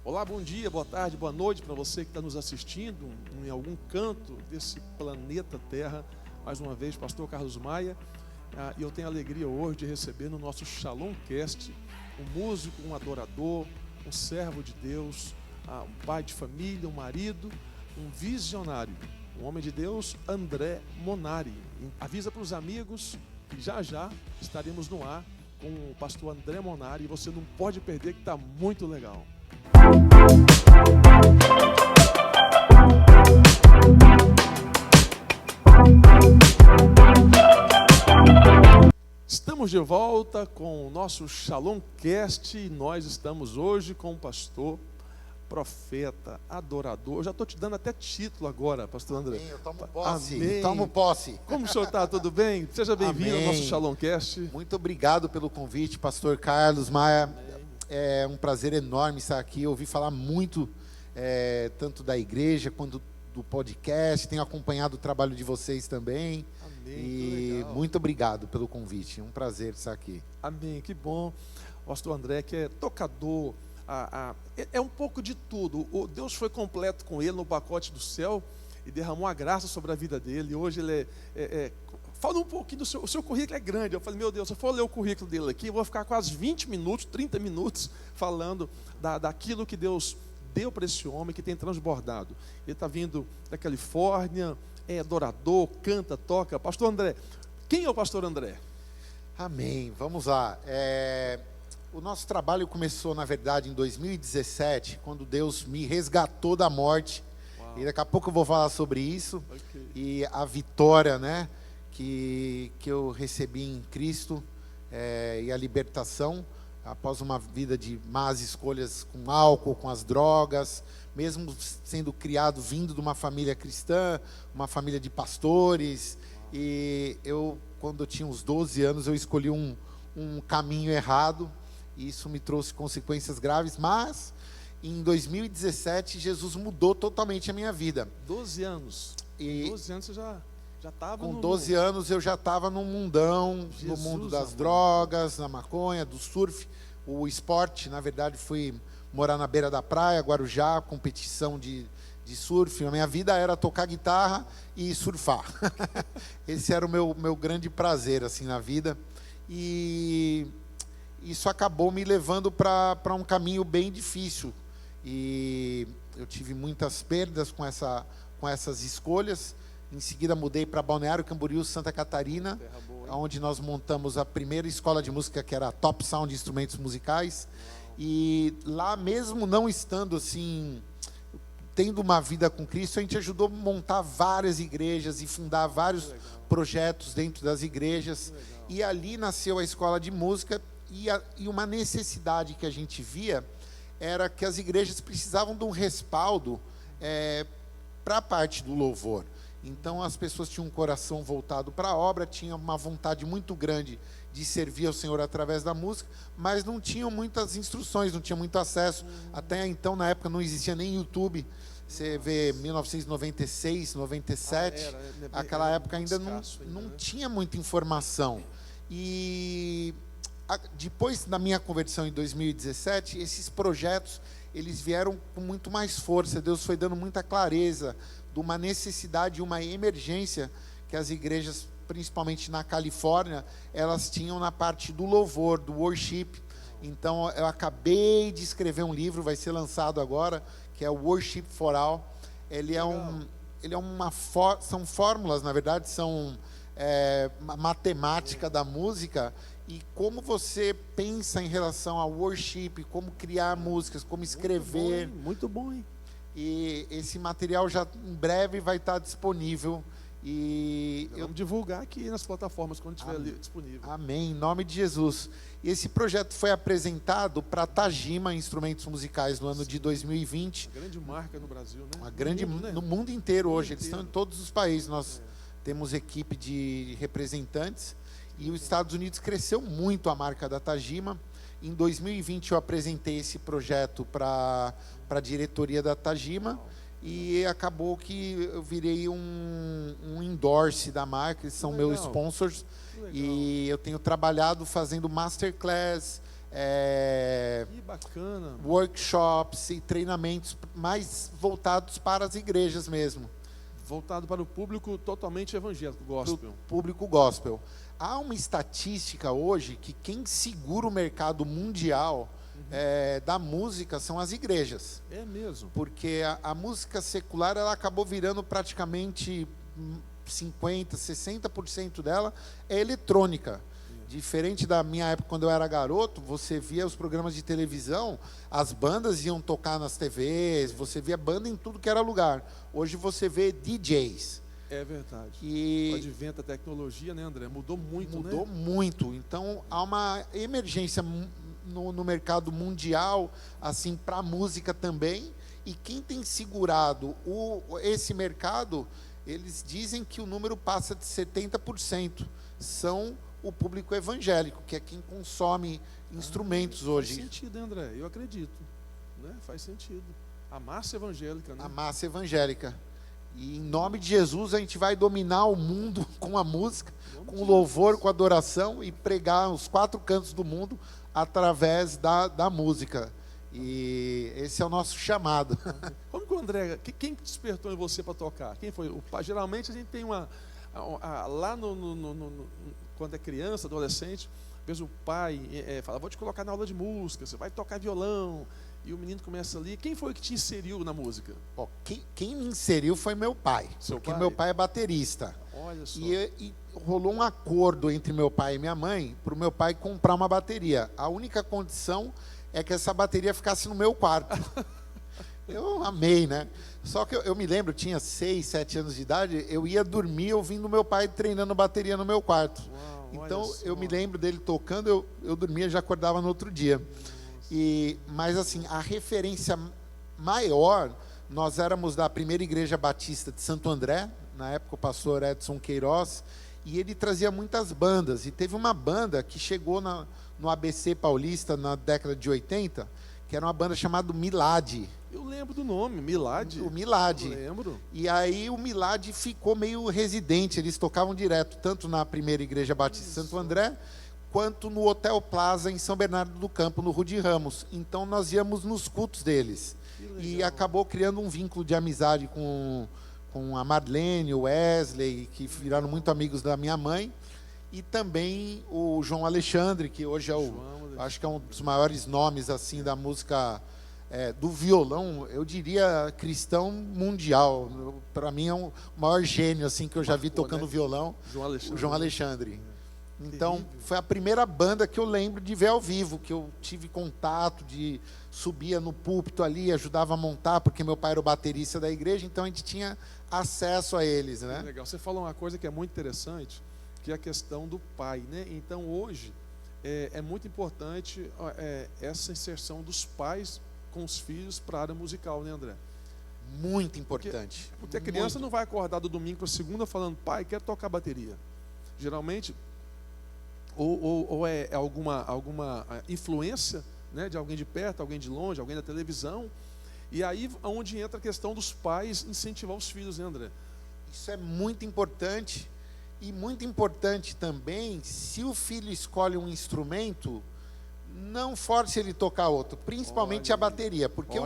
Olá, bom dia, boa tarde, boa noite para você que está nos assistindo em algum canto desse planeta Terra. Mais uma vez, pastor Carlos Maia. E eu tenho a alegria hoje de receber no nosso Shalom Cast um músico, um adorador, um servo de Deus, um pai de família, um marido, um visionário, um homem de Deus, André Monari. Avisa para os amigos que já estaremos no ar com o pastor André Monari e você não pode perder, que está muito legal. Estamos de volta com o nosso Shalom Cast e nós estamos hoje com o pastor, profeta, adorador. Eu já estou te dando até título agora, pastor André. Amém, eu tomo posse. Amém. Tomo posse. Como o senhor está? Tudo bem? Seja bem-vindo ao nosso Shalom Cast. Muito obrigado pelo convite, pastor Carlos Maia. É um prazer enorme estar aqui. Eu ouvi falar muito, tanto da igreja quanto do podcast. Tenho acompanhado o trabalho de vocês também. Amém. E muito obrigado pelo convite. É um prazer estar aqui. Amém, que bom. O pastor André, que é tocador, é um pouco de tudo. O Deus foi completo com ele no pacote do céu e derramou a graça sobre a vida dele. Hoje ele fala um pouquinho do seu currículo é grande. Eu falei, meu Deus, se eu for ler o currículo dele aqui, eu vou ficar quase 20 minutos, 30 minutos falando daquilo que Deus deu para esse homem que tem transbordado. Ele está vindo da Califórnia, é adorador, canta, toca. Pastor André, quem é o pastor André? Amém. Vamos lá. O nosso trabalho começou, na verdade, em 2017, quando Deus me resgatou da morte. Uau. E daqui a pouco eu vou falar sobre isso. Okay. E a vitória, né, que eu recebi em Cristo, e a libertação após uma vida de más escolhas com álcool, com as drogas, mesmo sendo criado, vindo de uma família cristã, uma família de pastores. E eu, quando eu tinha uns 12 anos, eu escolhi um caminho errado. E isso me trouxe consequências graves, mas em 2017 Jesus mudou totalmente a minha vida. 12 anos. E 12 anos você já estava com 12 anos eu já estava no mundão, no mundo das drogas, na maconha, do surf, o esporte. Na verdade, fui morar na beira da praia, Guarujá, competição de surf. A minha vida era tocar guitarra e surfar. Esse era o meu grande prazer assim na vida. E isso acabou me levando para um caminho bem difícil. E eu tive muitas perdas com essas escolhas. Em seguida mudei para Balneário Camboriú, Santa Catarina, onde nós montamos a primeira escola de música, que era a Top Sound Instrumentos Musicais. Uau. E lá, mesmo não estando assim, tendo uma vida com Cristo, a gente ajudou a montar várias igrejas e fundar vários projetos dentro das igrejas. E ali nasceu a escola de música. E uma necessidade que a gente via era que as igrejas precisavam de um respaldo para a parte do louvor. Então as pessoas tinham um coração voltado para a obra, tinham uma vontade muito grande de servir ao Senhor através da música, mas não tinham muitas instruções, não tinham muito acesso. Até então, na época, não existia nem YouTube. Você vê 1996, 97, aquela época ainda não tinha muita informação. E depois da minha conversão em 2017, esses projetos eles vieram com muito mais força. Deus foi dando muita clareza de uma necessidade, uma emergência que as igrejas, principalmente na Califórnia, elas tinham na parte do louvor, do worship. Então eu acabei de escrever um livro, vai ser lançado agora, que é o Worship for All. São fórmulas, na verdade, são matemática da música. E como você pensa em relação ao worship, como criar músicas, como escrever. Muito bom, hein? E esse material já em breve vai estar disponível. E vamos divulgar aqui nas plataformas quando estiver ali disponível. Amém, em nome de Jesus. E esse projeto foi apresentado para a Tajima Instrumentos Musicais no ano de 2020. Uma grande marca no Brasil, né? Uma grande no mundo inteiro hoje. Eles estão em todos os países. Nós temos equipe de representantes. E os Estados Unidos cresceu muito a marca da Tajima. Em 2020 eu apresentei esse projeto para a diretoria da Tajima e acabou que eu virei um endorse da marca, eles são meus sponsors. E eu tenho trabalhado fazendo masterclass, Que bacana. workshops e treinamentos mais voltados para as igrejas mesmo. Voltado para o público totalmente evangélico, gospel. Público gospel. Há uma estatística hoje que quem segura o mercado mundial da música são as igrejas. É mesmo. Porque a música secular ela acabou virando praticamente 50%, 60% dela é eletrônica. Diferente da minha época, quando eu era garoto, você via os programas de televisão, as bandas iam tocar nas TVs, você via banda em tudo que era lugar. Hoje você vê DJs. É verdade. E o advento da tecnologia, né, André? Mudou muito, né? Mudou muito. Então, há uma emergência no mercado mundial, assim, para a música também. E quem tem segurado esse mercado, eles dizem que o número passa de 70%. São o público evangélico, que é quem consome instrumentos hoje. Faz sentido, André? Eu acredito. Né? Faz sentido. A massa evangélica, né? A massa evangélica. E em nome de Jesus a gente vai dominar o mundo com a música, com o louvor, com a adoração e pregar os 4 cantos do mundo através da música. E esse é o nosso chamado. Como que o André, quem despertou em você para tocar? Quem foi? O pai? Geralmente a gente tem lá quando é criança, adolescente, às vezes o pai fala, vou te colocar na aula de música, você vai tocar violão, e o menino começa ali. Quem foi que te inseriu na música? Quem me inseriu foi meu pai, porque meu pai é baterista. Olha só. E rolou um acordo entre meu pai e minha mãe, para o meu pai comprar uma bateria. A única condição é que essa bateria ficasse no meu quarto. Eu amei, né? Só que eu me lembro, tinha 6, 7 anos de idade, eu ia dormir ouvindo meu pai treinando bateria no meu quarto. Uau, então, eu me lembro dele tocando, eu dormia e já acordava no outro dia. Mas, assim, a referência maior, nós éramos da primeira igreja batista de Santo André, na época o pastor Edson Queiroz, e ele trazia muitas bandas. E teve uma banda que chegou no ABC Paulista na década de 80, que era uma banda chamada Milad. Eu lembro do nome, Milad. O Milad. Eu lembro. E aí o Milad ficou meio residente, eles tocavam direto, tanto na primeira igreja batista de Santo André, quanto no Hotel Plaza, em São Bernardo do Campo, no Rude Ramos. Então nós íamos nos cultos deles. E acabou criando um vínculo de amizade com a Marlene, o Wesley, que viraram muito amigos da minha mãe. E também o João Alexandre, que hoje é acho que é um dos maiores nomes assim da música do violão, eu diria cristão mundial. Para mim é o maior gênio assim que eu já vi tocando violão, o João Alexandre. Então, foi a primeira banda que eu lembro de ver ao vivo, que eu tive contato, de subia no púlpito ali, ajudava a montar, porque meu pai era o baterista da igreja, então a gente tinha acesso a eles, né? Legal. Você falou uma coisa que é muito interessante, que é a questão do pai, né? Então, hoje, é muito importante essa inserção dos pais com os filhos para a área musical, né, André? Muito importante. Porque a criança não vai acordar do domingo para a segunda falando, pai, quero tocar bateria. Geralmente, ou é alguma influência, né, de alguém de perto, alguém de longe, alguém da televisão. E aí onde entra a questão dos pais incentivar os filhos, né, André? Isso é muito importante. E muito importante também, se o filho escolhe um instrumento, não force ele tocar outro, principalmente a bateria, porque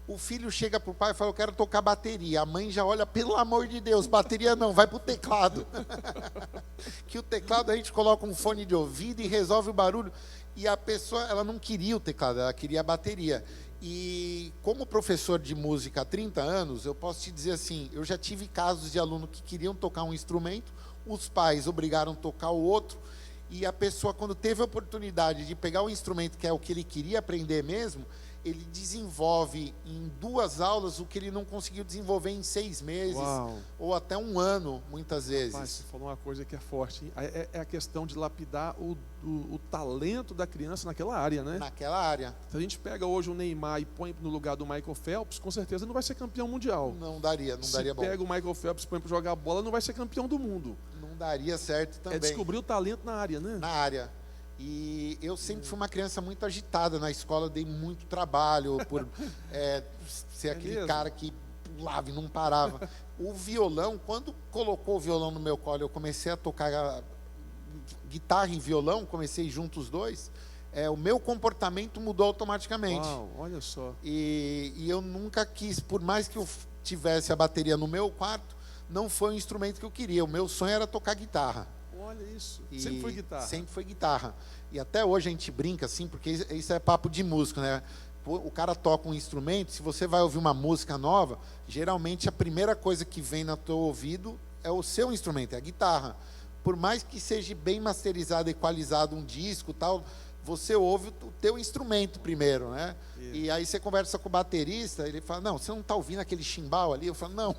o filho chega para o pai e fala, eu quero tocar bateria. A mãe já olha, pelo amor de Deus, bateria não, vai para o teclado. Que o teclado a gente coloca um fone de ouvido e resolve o barulho. E a pessoa, ela não queria o teclado, ela queria a bateria. E como professor de música há 30 anos, eu posso te dizer assim, eu já tive casos de aluno que queriam tocar um instrumento, os pais obrigaram a tocar o outro, e a pessoa, quando teve a oportunidade de pegar o instrumento, que é o que ele queria aprender mesmo, ele desenvolve em 2 aulas o que ele não conseguiu desenvolver em 6 meses. Uau. Ou até 1 ano, muitas vezes. Rapaz, você falou uma coisa que é forte, hein? É a questão de lapidar o talento da criança naquela área, né? Naquela área. Se a gente pega hoje o Neymar e põe no lugar do Michael Phelps, com certeza não vai ser campeão mundial. Não daria bom. Se pega o Michael Phelps e põe para jogar bola, não vai ser campeão do mundo. Não daria certo também. É descobrir o talento na área, né? Na área. E eu sempre fui uma criança muito agitada na escola, eu dei muito trabalho por ser aquele cara que pulava e não parava. O violão, quando colocou o violão no meu colo, eu comecei a tocar guitarra e violão, comecei juntos os dois, o meu comportamento mudou automaticamente. Uau, olha só. E eu nunca quis, por mais que eu tivesse a bateria no meu quarto, não foi o instrumento que eu queria. O meu sonho era tocar guitarra. Olha isso. Sempre foi guitarra. Sempre foi guitarra. E até hoje a gente brinca assim, porque isso é papo de músico, né? O cara toca um instrumento, se você vai ouvir uma música nova, geralmente a primeira coisa que vem no teu ouvido é o seu instrumento, é a guitarra. Por mais que seja bem masterizado, equalizado um disco, tal, você ouve o teu instrumento primeiro, né? E aí você conversa com o baterista, ele fala: não, você não está ouvindo aquele chimbal ali? Eu falo: não,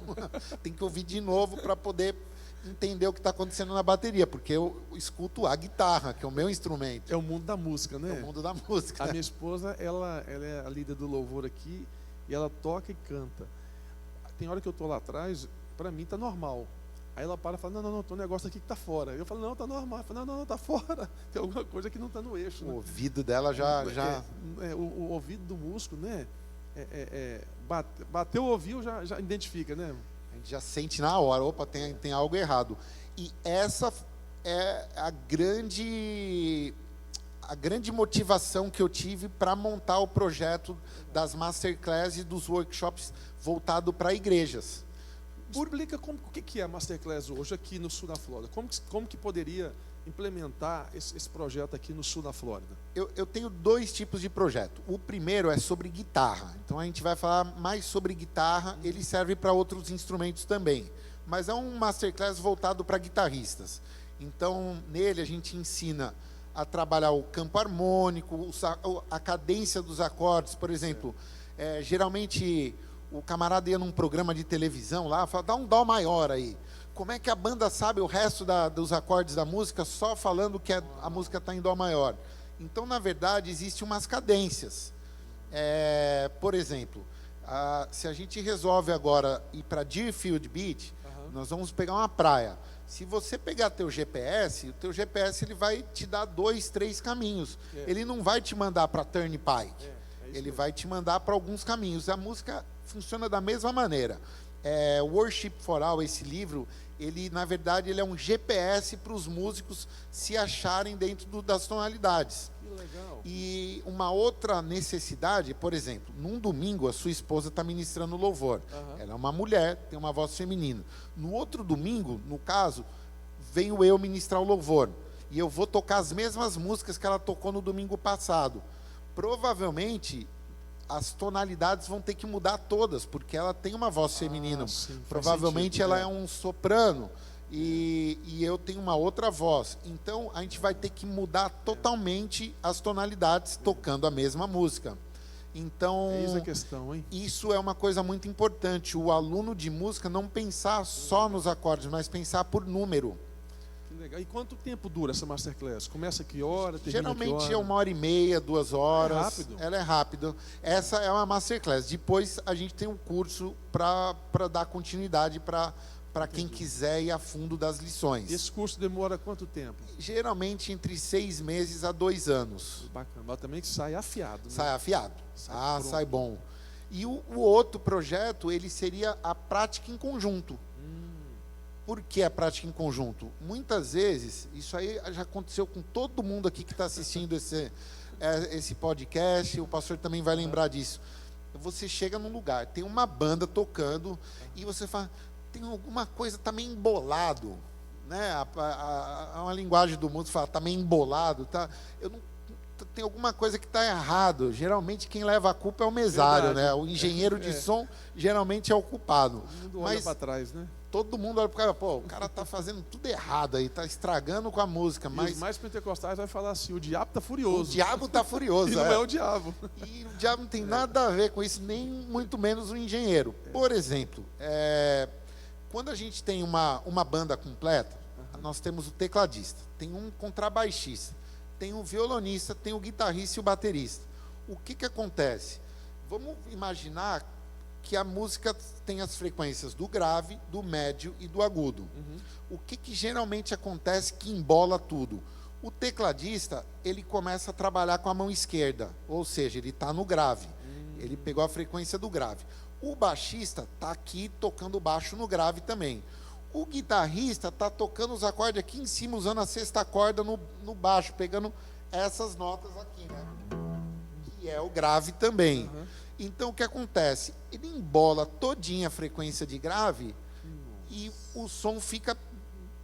tem que ouvir de novo para poder entender o que está acontecendo na bateria, porque eu escuto a guitarra, que é o meu instrumento. É o mundo da música, né? É o mundo da música. A minha esposa, ela é a líder do louvor aqui, e ela toca e canta. Tem hora que eu estou lá atrás, para mim está normal. Aí ela para e fala: não, tem um negócio aqui que está fora. Eu falo: não, está normal. Eu falo: não, está fora. Tem alguma coisa que não está no eixo. O né? ouvido dela já... O ouvido do músico, né? Bateu o ouvido, já identifica, né? A gente já sente na hora, opa, tem algo errado. E essa é a grande motivação que eu tive para montar o projeto das Masterclass e dos workshops voltado para igrejas. Explica o que é a Masterclass hoje aqui no sul da Flórida. Como que poderia implementar esse projeto aqui no sul da Flórida? Eu tenho 2 tipos de projeto. O primeiro é sobre guitarra. Então a gente vai falar mais sobre guitarra. Ele serve para outros instrumentos também. Mas é um Masterclass voltado para guitarristas. Então nele a gente ensina a trabalhar o campo harmônico, a cadência dos acordes. Por exemplo, geralmente o camarada ia num programa de televisão lá, fala: dá um dó maior aí. Como é que a banda sabe o resto dos acordes da música só falando que a música está em dó maior? Então, na verdade, existem umas cadências. Por exemplo, se a gente resolve agora ir para Deerfield Beach, nós vamos pegar uma praia. Se você pegar o teu GPS ele vai te dar 2, 3 caminhos. Ele não vai te mandar para Turnpike. Ele vai te mandar para alguns caminhos. A música funciona da mesma maneira. Worship for All, esse livro, na verdade, ele é um GPS para os músicos se acharem dentro das tonalidades. Que legal. E uma outra necessidade, por exemplo, num domingo a sua esposa está ministrando louvor. Ela é uma mulher, tem uma voz feminina. No outro domingo, no caso, venho eu ministrar o louvor. E eu vou tocar as mesmas músicas que ela tocou no domingo passado. Provavelmente as tonalidades vão ter que mudar todas, porque ela tem uma voz feminina. Sim, provavelmente ela é um soprano e eu tenho uma outra voz. Então a gente vai ter que mudar totalmente as tonalidades tocando a mesma música. Então, Eis a questão, hein? Isso é uma coisa muito importante. O aluno de música não pensar só nos acordes, mas pensar por número. Legal. E quanto tempo dura essa Masterclass? Começa que hora? Geralmente é 1h30, 2 horas. É rápido? Ela é rápida. Essa é uma Masterclass. Depois a gente tem um curso para dar continuidade para quem quiser ir a fundo das lições. E esse curso demora quanto tempo? Geralmente entre 6 meses a 2 anos. Bacana. Mas também que sai afiado. Né? Sai afiado. Sai sai bom. E o outro projeto, ele seria a prática em conjunto. Por que a prática em conjunto? Muitas vezes, isso aí já aconteceu com todo mundo aqui que está assistindo esse podcast, o pastor também vai lembrar disso. Você chega num lugar, tem uma banda tocando, e você fala: tem alguma coisa, está meio embolado. Né? Uma linguagem do mundo fala: está meio embolado. Tá? Tem alguma coisa que está errado. Geralmente quem leva a culpa é o mesário, né? O engenheiro de som geralmente é o culpado. Todo mundo olha para trás, né? Todo mundo olha para o cara: pô, o cara está fazendo tudo errado aí, está estragando com a música. Mas os mais pentecostais vai falar assim: o diabo está furioso. O diabo está furioso. E não é o diabo. E o diabo não tem nada a ver com isso, nem muito menos o engenheiro. Por exemplo, quando a gente tem uma banda completa, nós temos o tecladista, tem um contrabaixista, tem um violonista, tem o guitarrista e o baterista. O que acontece? Vamos imaginar que a música tem as frequências do grave, do médio e do agudo. O que geralmente acontece que embola tudo? O tecladista, ele começa a trabalhar com a mão esquerda, ou seja, ele está no grave. Ele pegou a frequência do grave. O baixista está aqui tocando baixo no grave também. O guitarrista está tocando os acordes aqui em cima, usando a sexta corda no baixo, pegando essas notas aqui, né? Que é o grave também. Então, o que acontece? Ele embola todinha a frequência de grave e o som fica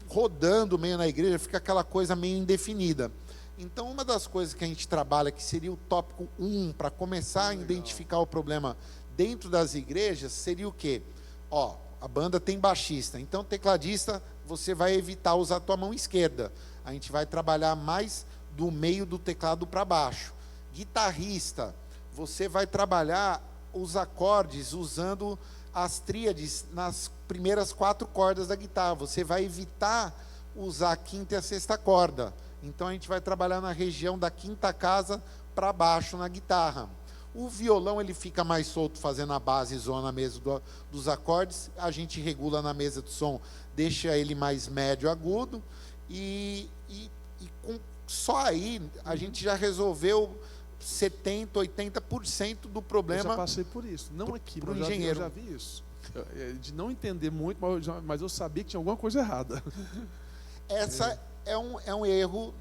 rodando meio na igreja, fica aquela coisa meio indefinida. Então, uma das coisas que a gente trabalha, que seria o tópico 1, para começar a identificar o problema dentro das igrejas, seria o quê? Ó, a banda tem baixista, então tecladista, você vai evitar usar a tua mão esquerda. A gente vai trabalhar mais do meio do teclado para baixo. Guitarrista, você vai trabalhar os acordes usando as tríades nas primeiras 4 cordas da guitarra. Você vai evitar usar a quinta e a sexta corda. Então a gente vai trabalhar na região da quinta casa para baixo na guitarra. O violão ele fica mais solto fazendo a base zona mesmo dos acordes. A gente regula na mesa de som, deixa ele mais médio agudo só aí a gente já resolveu 70%, 80% do problema. Eu já passei por isso, não aqui, mas engenheiro. Eu já vi isso. De não entender muito, mas eu sabia que tinha alguma coisa errada. Essa é um erro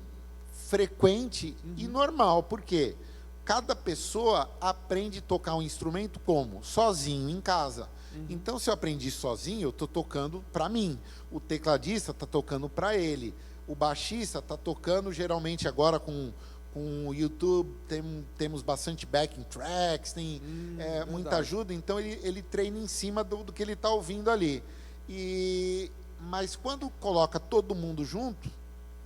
frequente e normal, porque cada pessoa aprende a tocar um instrumento como? Sozinho, em casa. Então, se eu aprendi sozinho, eu estou tocando para mim. O tecladista está tocando para ele. O baixista está tocando, geralmente agora com o YouTube, temos bastante backing tracks, tem muita ajuda, então ele treina em cima do que ele está ouvindo ali. Mas quando coloca todo mundo junto,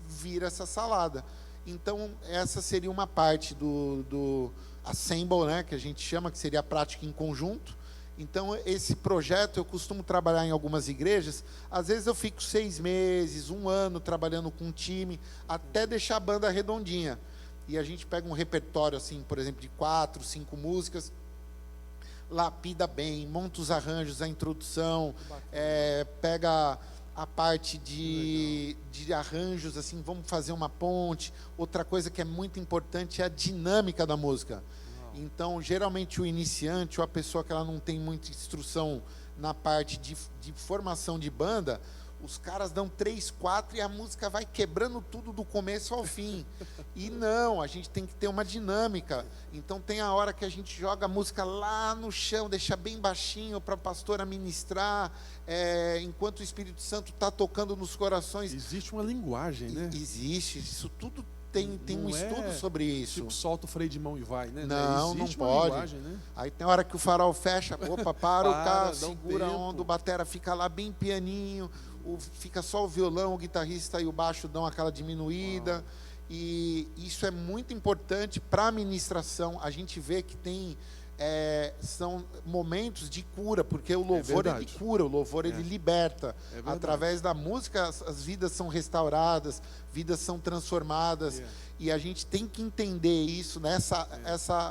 vira essa salada. Então, essa seria uma parte do assemble, né, que a gente chama, que seria a prática em conjunto. Então, esse projeto eu costumo trabalhar em algumas igrejas. Às vezes eu fico 6 meses, 1 ano trabalhando com um time, até deixar a banda redondinha. E a gente pega um repertório, assim, por exemplo, de 4, 5 músicas, lapida bem, monta os arranjos, a introdução, pega a parte de arranjos, assim, vamos fazer uma ponte. Outra coisa que é muito importante é a dinâmica da música. Então, geralmente, o iniciante ou a pessoa que ela não tem muita instrução na parte de formação de banda, os caras dão 3, 4 e a música vai quebrando tudo do começo ao fim. E não, a gente tem que ter uma dinâmica. Então, tem a hora que a gente joga a música lá no chão, deixa bem baixinho para a pastora ministrar, enquanto o Espírito Santo está tocando nos corações. Existe uma linguagem, né? Existe, isso tudo. Tem um estudo sobre isso. Tipo, solta o freio de mão e vai, né? Não pode. Né? Aí tem hora que o farol fecha, opa, para o carro, segura a onda, o batera fica lá bem pianinho, fica só o violão, o guitarrista e o baixo dão aquela diminuída. E isso é muito importante para a ministração. A gente vê que são momentos de cura, porque o louvor ele cura, o louvor ele liberta. Através da música as vidas são restauradas, vidas são transformadas, e a gente tem que entender isso.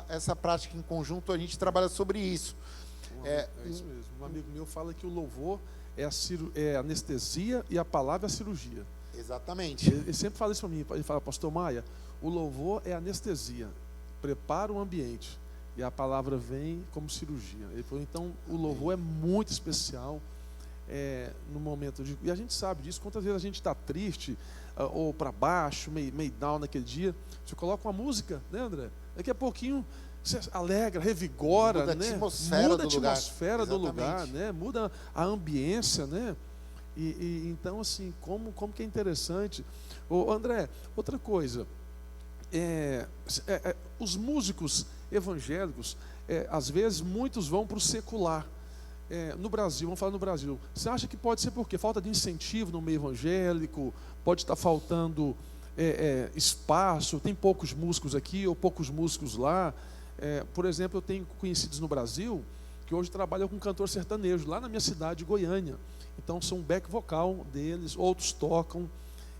Essa prática em conjunto, a gente trabalha sobre isso. É isso mesmo. Um amigo meu fala que o louvor é anestesia e a palavra é a cirurgia. Exatamente. Ele sempre fala isso para mim. Ele fala, pastor Maia, o louvor é anestesia, prepara o ambiente. E a palavra vem como cirurgia. Ele falou, então, o louvor é muito especial no momento de... E a gente sabe disso. Quantas vezes a gente está triste, ou para baixo, meio down naquele dia. Você coloca uma música, né, André? Daqui a pouquinho você alegra, revigora, muda, né? Muda a atmosfera do lugar, né? Muda a ambiência, né? E então, assim, como que é interessante. André, outra coisa. Os músicos evangélicos, às vezes muitos vão para o secular. No Brasil, vamos falar no Brasil, você acha que pode ser por quê? Falta de incentivo no meio evangélico, pode estar faltando espaço, tem poucos músicos aqui ou poucos músicos lá. Por exemplo, eu tenho conhecidos no Brasil que hoje trabalham com cantor sertanejo, lá na minha cidade, Goiânia. Então são back vocal deles, outros tocam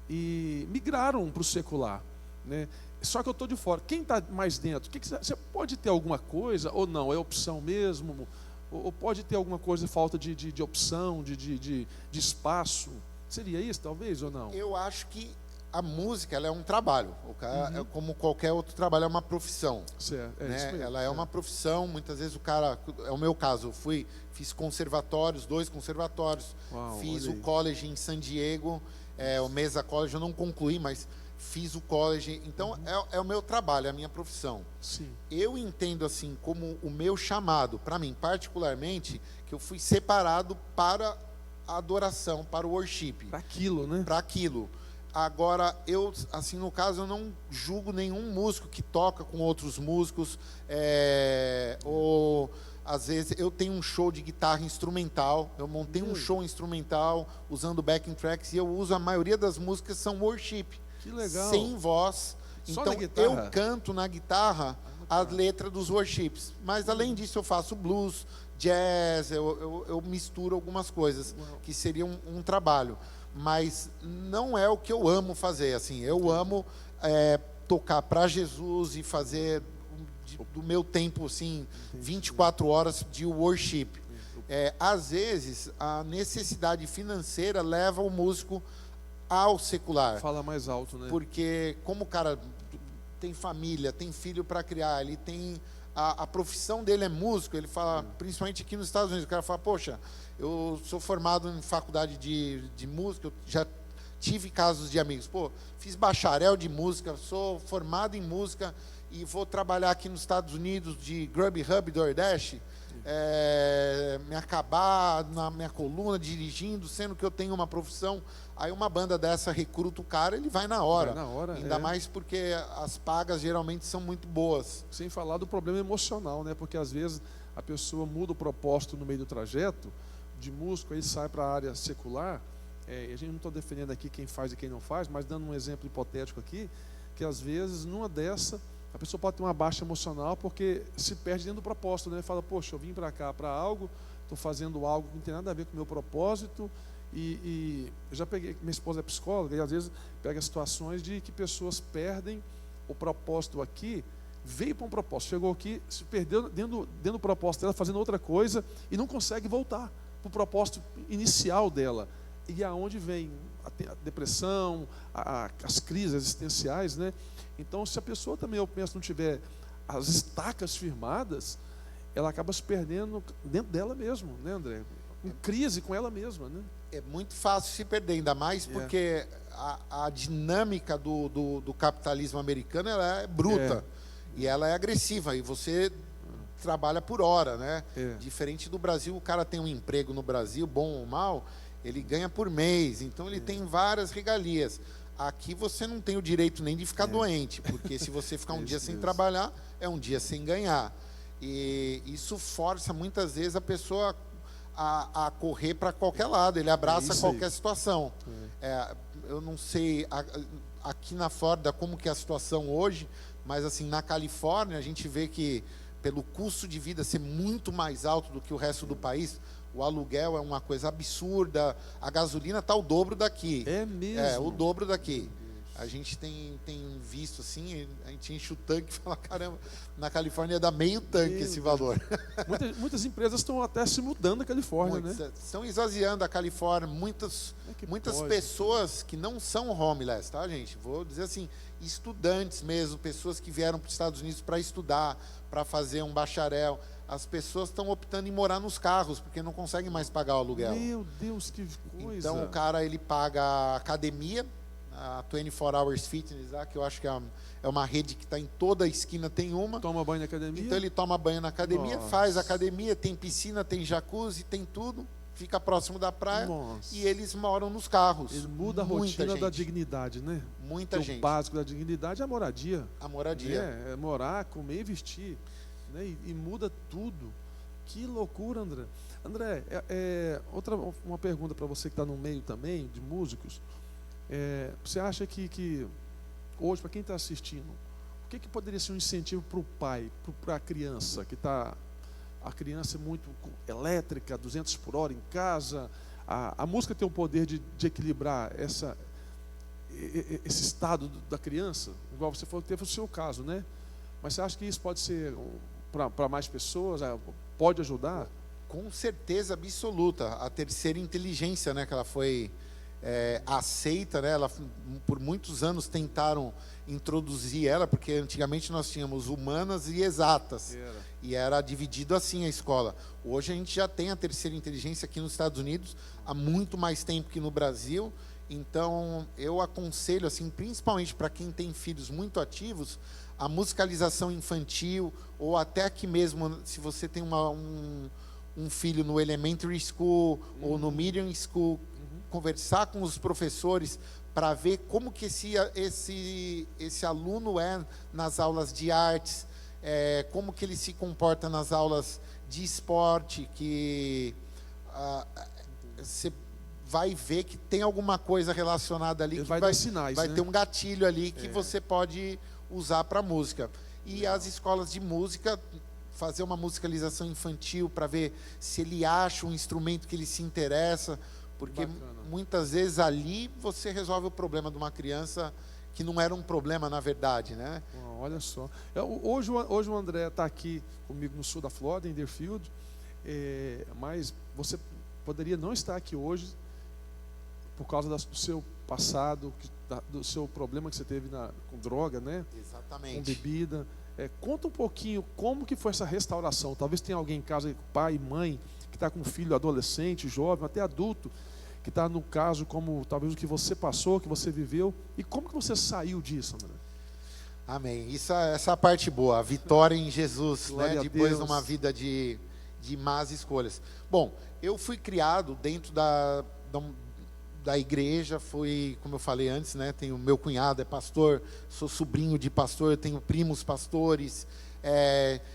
e migraram para o secular, né? Só que eu estou de fora. Quem está mais dentro? Você pode ter alguma coisa ou não? É opção mesmo? Ou pode ter alguma coisa, falta de opção, de espaço? Seria isso, talvez, ou não? Eu acho que a música ela é um trabalho. É como qualquer outro trabalho, é uma profissão. Certo, né? Isso mesmo, ela é uma profissão. Muitas vezes o cara... É o meu caso. Eu fiz conservatórios, 2 conservatórios. Uau, fiz o college em San Diego. O Mesa College eu não concluí, mas fiz o college. Então, é o meu trabalho, é a minha profissão. Sim. Eu entendo assim como o meu chamado, para mim particularmente, que eu fui separado para a adoração, para o worship. Para aquilo, né? Para aquilo. Agora, eu, assim, no caso, eu não julgo nenhum músico que toca com outros músicos, ou às vezes eu tenho um show de guitarra instrumental, eu montei um show instrumental usando backing tracks e eu uso, a maioria das músicas são worship. Que legal. Sem voz. Só Então na guitarra? eu canto na guitarra as letras dos worships. Mas além disso eu faço blues, jazz, eu misturo algumas coisas, que seria um trabalho. Mas não é o que eu amo fazer. Assim, eu amo tocar para Jesus e fazer do meu tempo assim, 24 horas de worship. Às vezes a necessidade financeira leva o músico ao secular. Fala mais alto, né? Porque como o cara tem família, tem filho para criar, ele tem a profissão dele é músico, ele fala, principalmente aqui nos Estados Unidos, o cara fala, poxa, eu sou formado em faculdade de música, eu já tive casos de amigos, pô, fiz bacharel de música, sou formado em música e vou trabalhar aqui nos Estados Unidos de Grubhub, DoorDash, me acabar na minha coluna dirigindo, sendo que eu tenho uma profissão. Aí uma banda dessa recruta o cara, ele vai na hora. Ainda mais porque as pagas geralmente são muito boas. Sem falar do problema emocional, né? Porque às vezes a pessoa muda o propósito no meio do trajeto, de músico, aí sai para a área secular. A gente não está defendendo aqui quem faz e quem não faz, mas dando um exemplo hipotético aqui, que às vezes numa dessa a pessoa pode ter uma baixa emocional porque se perde dentro do propósito, né? Fala, poxa, eu vim para cá para algo, estou fazendo algo que não tem nada a ver com o meu propósito. E eu já peguei, minha esposa é psicóloga, e às vezes pega situações de que pessoas perdem o propósito aqui, veio para um propósito, chegou aqui, se perdeu dentro do propósito dela, fazendo outra coisa, e não consegue voltar para o propósito inicial dela. E aonde vem a depressão, as crises existenciais, né? Então, se a pessoa também, eu penso, não tiver as estacas firmadas, ela acaba se perdendo dentro dela mesmo, né, André? Em crise com ela mesma, né? É muito fácil se perder, ainda mais porque a dinâmica do capitalismo americano, ela é bruta e ela é agressiva, e você trabalha por hora, né? Diferente do Brasil, o cara tem um emprego no Brasil, bom ou mal, ele ganha por mês, então ele tem várias regalias. Aqui você não tem o direito nem de ficar doente, porque se você ficar um dia sem trabalhar, é um dia sem ganhar. E isso força muitas vezes a pessoa a correr para qualquer lado, ele abraça qualquer situação. Eu não sei aqui na Flórida como que é a situação hoje, mas assim, na Califórnia a gente vê que pelo custo de vida ser muito mais alto do que o resto do país, o aluguel é uma coisa absurda, a gasolina está o dobro daqui. É mesmo? O dobro daqui. A gente tem visto assim, a gente enche o tanque e fala, caramba, na Califórnia dá meio tanque esse valor. Muitas empresas estão até se mudando da Califórnia, né? Estão esvaziando a Califórnia, muitas pessoas que não são homeless, tá, gente? Vou dizer assim, estudantes mesmo, pessoas que vieram para os Estados Unidos para estudar, para fazer um bacharel. As pessoas estão optando em morar nos carros, porque não conseguem mais pagar o aluguel. Meu Deus, que coisa! Então o cara, ele paga a academia, a 24 Hours Fitness, que eu acho que é uma rede que está em toda a esquina, tem uma. Toma banho na academia? Então ele toma banho na academia, faz academia, tem piscina, tem jacuzzi, tem tudo, fica próximo da praia. E eles moram nos carros. Ele muda a rotina da dignidade, né? Muita gente. O básico da dignidade é a moradia. A moradia. É morar, comer e vestir. Né? E muda tudo. Que loucura, André. André, uma pergunta para você que está no meio também, de músicos. Você acha que hoje, para quem está assistindo, o que poderia ser um incentivo para o pai, para a criança, a criança é muito elétrica, 200 por hora em casa, a música tem o poder de equilibrar esse estado da criança, igual você falou que teve o seu caso, né? Mas você acha que isso pode ser para mais pessoas, pode ajudar? Com certeza absoluta. A terceira inteligência, né, que ela foi aceita, né? Por muitos anos tentaram introduzir ela, porque antigamente nós tínhamos humanas e exatas, e era dividido assim a escola. Hoje a gente já tem a terceira inteligência aqui nos Estados Unidos há muito mais tempo que no Brasil, Então, eu aconselho, assim, principalmente para quem tem filhos muito ativos, a musicalização infantil, ou até aqui mesmo, se você tem um filho no elementary school ou no medium school, conversar com os professores para ver como que esse aluno é nas aulas de artes, como que ele se comporta nas aulas de esporte, que você vai ver que tem alguma coisa relacionada ali, Ele que vai dar sinais, vai né? ter um gatilho ali que você pode usar para música. E as escolas de música, fazer uma musicalização infantil para ver se ele acha um instrumento que ele se interessa, porque Bacana. muitas vezes ali você resolve o problema de uma criança que não era um problema na verdade, né? Olha só. Hoje o André está aqui comigo no sul da Flórida, em Deerfield, mas você poderia não estar aqui hoje por causa do seu passado, do seu problema que você teve com droga, né? Exatamente. Com bebida. Conta um pouquinho como que foi essa restauração. Talvez tenha alguém em casa, pai e mãe, que está com um filho adolescente, jovem, até adulto, que está no caso como talvez o que você passou, que você viveu. E como que você saiu disso, André? Amém. Essa é a parte boa, a vitória em Jesus, né? Depois de Deus. uma vida de más escolhas. Bom, eu fui criado dentro da igreja, fui, como eu falei antes, né? Tenho meu cunhado é pastor, sou sobrinho de pastor, tenho primos pastores.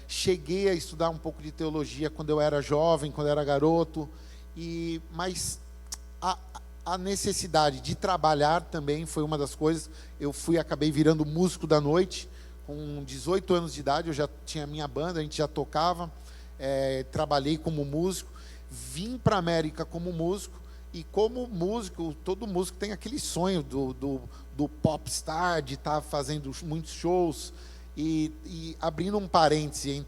Cheguei a estudar um pouco de teologia quando eu era jovem, quando eu era garoto, mas a necessidade de trabalhar também foi uma das coisas. Acabei virando músico da noite, com 18 anos de idade, eu já tinha minha banda, a gente já tocava, trabalhei como músico, vim para a América como músico, e como músico, todo músico tem aquele sonho do popstar, de estar fazendo muitos shows. E abrindo um parêntese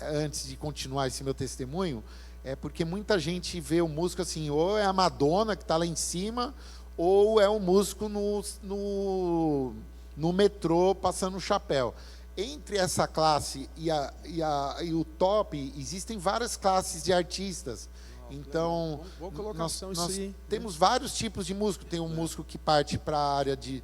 antes de continuar esse meu testemunho, porque muita gente vê o músico assim, ou é a Madonna que está lá em cima, ou é um músico no metrô passando o chapéu. Entre essa classe e o top, existem várias classes de artistas. Então, boa colocação, nós isso temos vários tipos de músico. Tem um músico que parte para a área de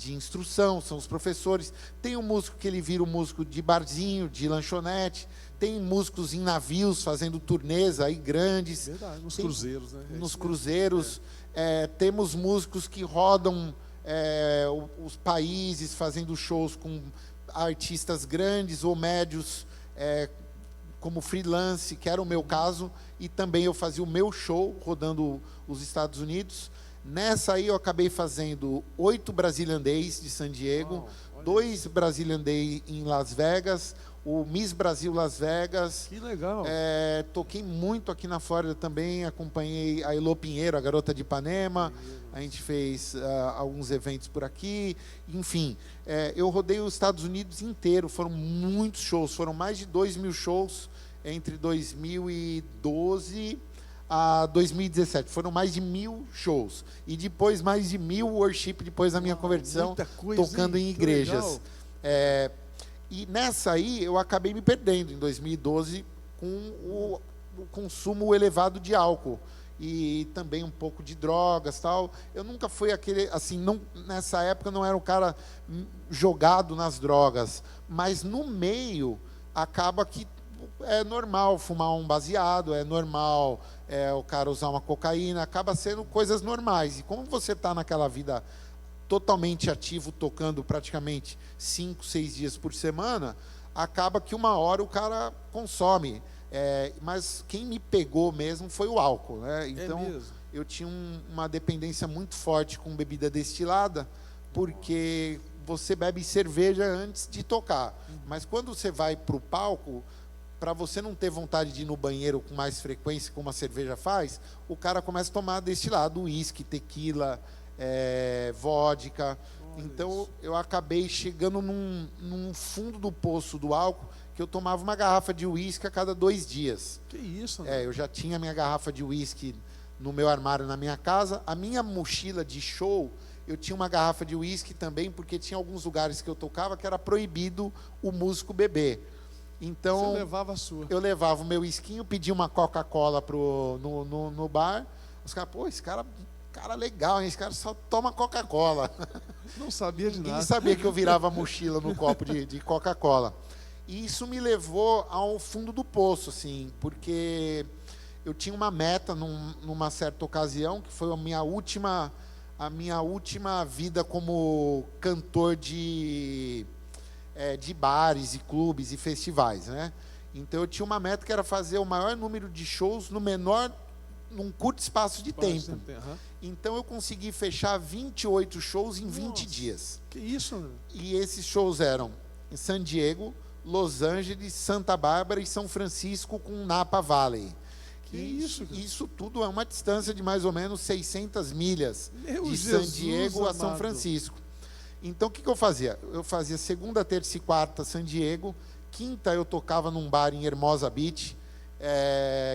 instrução, são os professores. Tem um músico que ele vira um músico de barzinho, de lanchonete. Tem músicos em navios fazendo turnês aí grandes. Verdade, nos cruzeiros, né? Nos cruzeiros. Temos músicos que rodam os países fazendo shows com artistas grandes ou médios, como freelance, que era o meu caso. E também eu fazia o meu show rodando os Estados Unidos. Nessa aí eu acabei fazendo 8 Brazilian Days de San Diego, 2 Brazilian Days em Las Vegas, o Miss Brasil Las Vegas. Que legal. Toquei muito aqui na Flórida também, acompanhei a Elô Pinheiro, a garota de Ipanema, a gente fez alguns eventos por aqui, enfim. Eu rodei os Estados Unidos inteiro, foram muitos shows, foram mais de 2.000 shows entre 2012 a 2017, foram mais de 1.000 shows, e depois mais de 1.000 worship, depois da minha conversão, tocando em igrejas. E nessa aí, eu acabei me perdendo, em 2012, com o consumo elevado de álcool, e também um pouco de drogas, tal. Eu nunca fui aquele, assim, nessa época não era um cara jogado nas drogas, mas no meio, acaba que é normal fumar um baseado, é normal o cara usar uma cocaína, acaba sendo coisas normais. E como você está naquela vida totalmente ativo, tocando praticamente 5, 6 dias por semana, acaba que uma hora o cara consome. Mas quem me pegou mesmo foi o álcool, né? Então, eu tinha uma dependência muito forte com bebida destilada, porque você bebe cerveja antes de tocar. Mas quando você vai para o palco, para você não ter vontade de ir no banheiro com mais frequência, como a cerveja faz, o cara começa a tomar destilado, uísque, tequila, vodka. Então, eu acabei chegando num fundo do poço do álcool, que eu tomava uma garrafa de uísque a cada 2 dias. Que isso, né? Eu já tinha minha garrafa de uísque no meu armário na minha casa. A minha mochila de show, eu tinha uma garrafa de uísque também, porque tinha alguns lugares que eu tocava que era proibido o músico beber. Então, você levava a sua. Eu levava o meu esquinho, pedia uma Coca-Cola no bar. Os caras, esse cara cara legal, hein? Esse cara só toma Coca-Cola. Não sabia de Ninguém nada. sabia que eu virava mochila no copo de Coca-Cola. E isso me levou ao fundo do poço, assim, porque eu tinha uma meta numa certa ocasião, que foi a minha última vida como cantor de bares e clubes e festivais, né? Então eu tinha uma meta que era fazer o maior número de shows num curto espaço de tempo. Então eu consegui fechar 28 shows em 20 dias. Que isso, né? E esses shows eram em San Diego, Los Angeles, Santa Bárbara e São Francisco com Napa Valley. Que isso, cara? Isso tudo é uma distância de mais ou menos 600 milhas de Jesus San Diego a São amado. Francisco. Então o que eu fazia? Eu fazia segunda, terça e quarta San Diego, quinta eu tocava num bar em Hermosa Beach,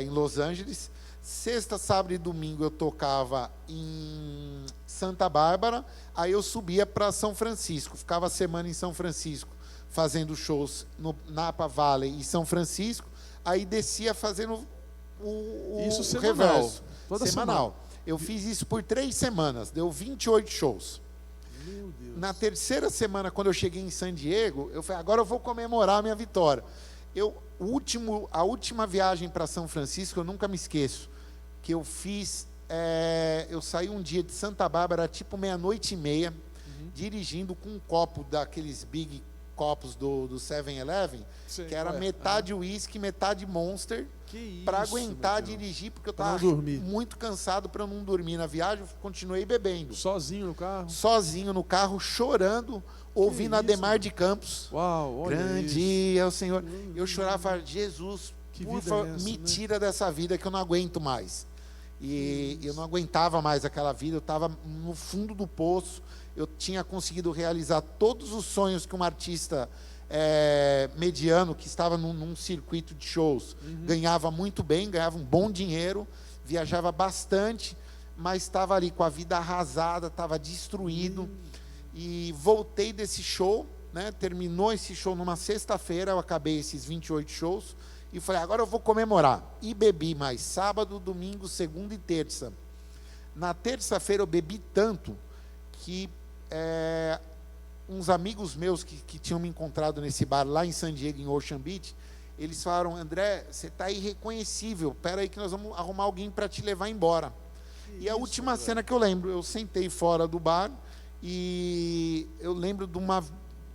em Los Angeles. Sexta, sábado e domingo eu tocava em Santa Bárbara, aí eu subia para São Francisco, ficava a semana em São Francisco, fazendo shows no Napa Valley e São Francisco, aí descia fazendo Isso o semanal, reverso. toda Semanal. Eu fiz isso por 3 semanas, deu 28 shows. Meu Deus. Na terceira semana, quando eu cheguei em San Diego, eu falei, agora eu vou comemorar a minha vitória. A última viagem para São Francisco, eu nunca me esqueço, que eu fiz, eu saí um dia de Santa Bárbara, tipo 00:30, dirigindo com um copo daqueles big copos do 7-Eleven, que era metade uísque, metade Monster, para aguentar dirigir, porque eu estava muito cansado para não dormir na viagem, eu continuei bebendo. Sozinho no carro? Sozinho no carro, chorando, ouvindo Ademar de Campos. Uau, olha grande é o Senhor. Eu chorava, falava, Jesus, por favor, me tira dessa vida que eu não aguento mais. E eu não aguentava mais aquela vida, eu estava no fundo do poço, eu tinha conseguido realizar todos os sonhos que um artista mediano, que estava num circuito de shows, ganhava muito bem, ganhava um bom dinheiro, viajava bastante, mas estava ali com a vida arrasada, estava destruído. E voltei desse show, né, terminou esse show numa sexta-feira, eu acabei esses 28 shows, e falei, agora eu vou comemorar. E bebi mais sábado, domingo, segunda e terça. Na terça-feira eu bebi tanto que uns amigos meus que tinham me encontrado nesse bar lá em San Diego, em Ocean Beach, eles falaram, André, você está irreconhecível, espera aí que nós vamos arrumar alguém para te levar embora. E a última cena que eu lembro, eu sentei fora do bar e eu lembro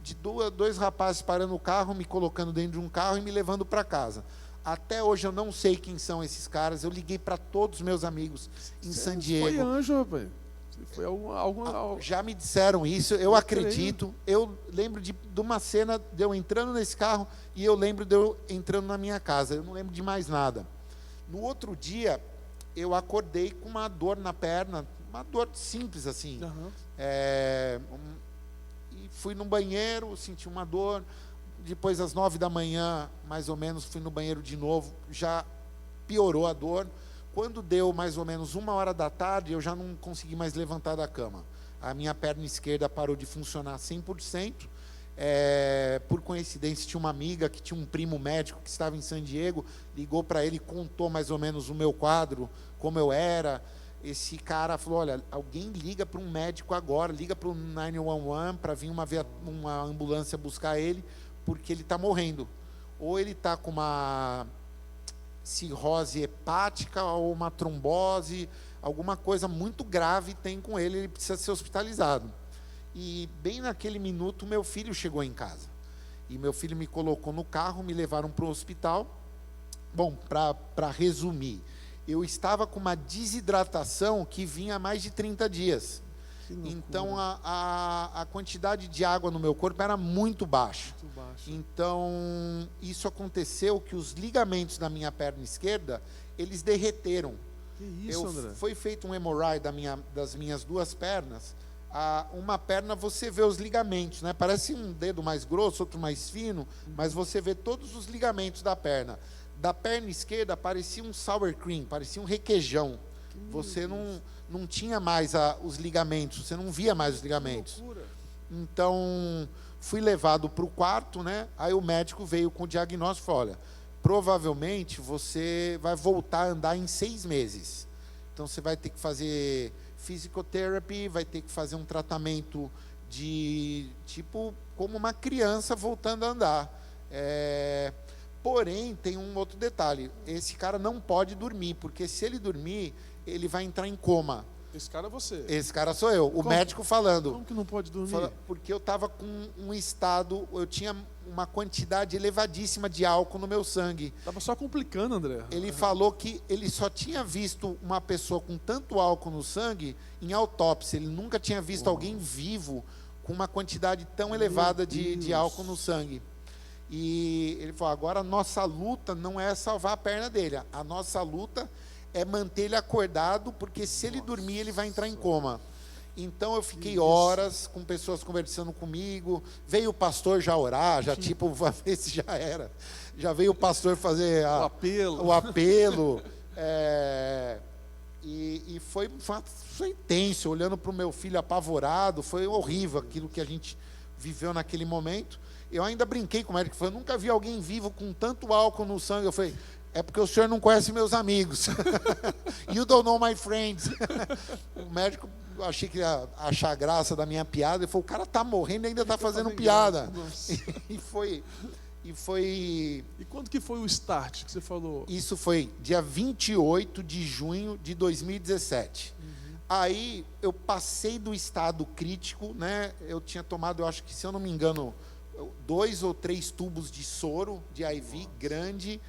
de dois rapazes parando o carro, me colocando dentro de um carro e me levando para casa. Até hoje eu não sei quem são esses caras, eu liguei para todos os meus amigos em San Diego. Foi anjo, rapaz. Foi Já me disseram isso, eu acredito. Eu lembro de uma cena de eu entrando nesse carro e eu lembro de eu entrando na minha casa. Eu não lembro de mais nada. No outro dia, eu acordei com uma dor na perna, uma dor simples assim. E fui no banheiro, senti uma dor. Depois, às 9h, mais ou menos, fui no banheiro de novo. Já piorou a dor. Quando deu mais ou menos 1h, eu já não consegui mais levantar da cama. A minha perna esquerda parou de funcionar 100%. Por coincidência, tinha uma amiga que tinha um primo médico que estava em San Diego, ligou para ele, contou mais ou menos o meu quadro, como eu era. Esse cara falou, olha, alguém liga para um médico agora, liga para o 911 para vir uma ambulância buscar ele, porque ele está morrendo. Ou ele está com uma cirrose hepática ou uma trombose, alguma coisa muito grave tem com ele precisa ser hospitalizado. E bem naquele minuto, meu filho chegou em casa. E meu filho me colocou no carro, me levaram para o hospital. Bom, para resumir, eu estava com uma desidratação que vinha há mais de 30 dias. Então, a quantidade de água no meu corpo era muito baixa. Então, isso aconteceu que os ligamentos da minha perna esquerda, eles derreteram. Que isso, André? Foi feito um MRI das minhas duas pernas. Uma perna você vê os ligamentos, né? Parece um dedo mais grosso, outro mais fino, mas você vê todos os ligamentos da perna. Da perna esquerda parecia um sour cream, parecia um requeijão. Você não tinha mais os ligamentos, você não via mais os ligamentos. Então, fui levado para o quarto, né? Aí o médico veio com o diagnóstico e falou, olha, provavelmente você vai voltar a andar em 6 meses. Então, você vai ter que fazer physical therapy, vai ter que fazer um tratamento de tipo como uma criança voltando a andar. Porém, tem um outro detalhe: esse cara não pode dormir, porque se ele dormir, ele vai entrar em coma. Esse cara é você. Esse cara sou eu, o médico falando. Como que não pode dormir? Porque eu estava com um estado, eu tinha uma quantidade elevadíssima de álcool no meu sangue. Estava só complicando, André. Ele falou que ele só tinha visto uma pessoa com tanto álcool no sangue em autópsia. Ele nunca tinha visto alguém vivo com uma quantidade tão elevada de álcool no sangue. E ele falou: agora a nossa luta não é salvar a perna dele, a nossa luta é manter ele acordado, porque se ele dormir, ele vai entrar em coma. Então eu fiquei horas com pessoas conversando comigo, veio o pastor já orar, já tipo, vai ver se já era. Já veio o pastor fazer o apelo. E foi intenso, olhando para o meu filho apavorado, foi horrível aquilo que a gente viveu naquele momento. Eu ainda brinquei com o médico, eu nunca vi alguém vivo com tanto álcool no sangue. Eu falei: é porque o senhor não conhece meus amigos. You don't know my friends. O médico, eu achei que ia achar graça da minha piada. Ele falou: o cara está morrendo e ainda está fazendo piada. E foi... E quando que foi o start que você falou? Isso foi dia 28 de junho de 2017. Aí eu passei do estado crítico, né? Eu tinha tomado, eu acho que, se eu não me engano, 2 ou 3 tubos de soro, de IV grande.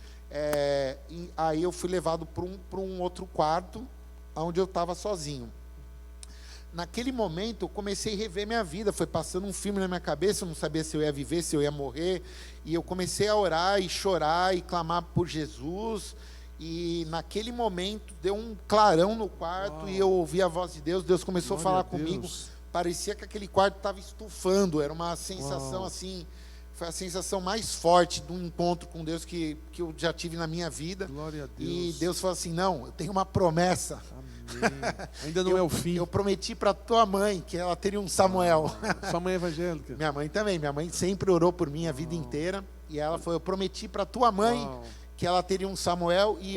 E aí eu fui levado para um outro quarto, onde eu estava sozinho. Naquele momento eu comecei a rever minha vida, foi passando um filme na minha cabeça, eu não sabia se eu ia viver, se eu ia morrer, e eu comecei a orar e chorar e clamar por Jesus. E naquele momento deu um clarão no quarto. E eu ouvi a voz de Deus. Deus começou a falar comigo. Parecia que aquele quarto estava estufando, era uma sensação assim, foi a sensação mais forte do encontro com Deus que eu já tive na minha vida. Glória a Deus. E Deus falou assim: não, eu tenho uma promessa. Amém. Ainda não é o fim. Eu prometi para tua mãe que ela teria um Samuel. Sua mãe é evangélica? Minha mãe também. Minha mãe sempre orou por mim a vida inteira. E ela falou: eu prometi para tua mãe que ela teria um Samuel. E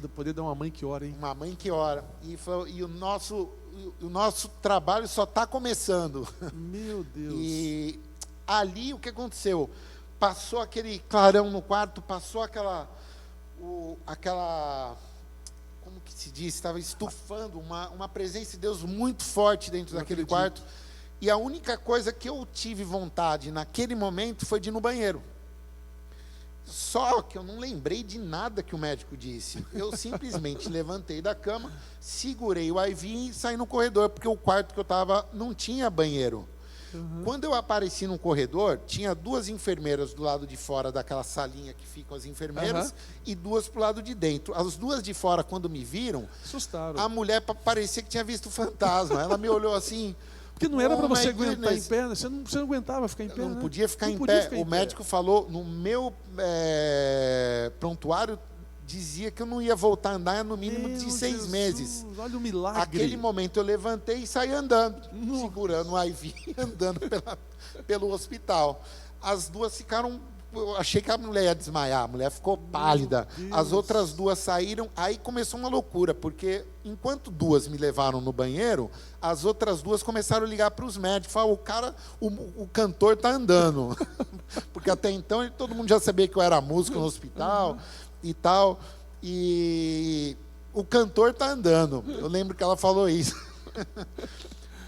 poder dar uma mãe que ora, hein? Uma mãe que ora. E o nosso trabalho só está começando. Meu Deus. E ali o que aconteceu? Passou aquele clarão no quarto, passou aquela como que se diz? Estava estufando uma presença de Deus muito forte dentro daquele quarto. E a única coisa que eu tive vontade naquele momento foi de ir no banheiro. Só que eu não lembrei de nada que o médico disse. Eu simplesmente levantei da cama, segurei o IV e saí no corredor, porque o quarto que eu estava não tinha banheiro. Quando eu apareci no corredor, tinha 2 enfermeiras do lado de fora daquela salinha que ficam as enfermeiras, e 2 para o lado de dentro. As 2 de fora, quando me viram, assustaram. A mulher parecia que tinha visto o fantasma. Ela me olhou assim... Porque não era para você aguentar em pé, você não aguentava ficar em pé. Não podia ficar em pé. O médico falou, no meu prontuário, dizia que eu não ia voltar a andar no mínimo de 6 meses. Olha o milagre. Aquele momento eu levantei e saí andando, segurando o IV, andando pelo hospital. As 2 ficaram... Eu achei que a mulher ia desmaiar, a mulher ficou pálida. As outras 2 saíram, aí começou uma loucura, porque enquanto 2 me levaram no banheiro, as outras 2 começaram a ligar para os médicos, falaram: o cantor está andando. Porque até então todo mundo já sabia que eu era músico no hospital e tal, e o cantor está andando. Eu lembro que ela falou isso.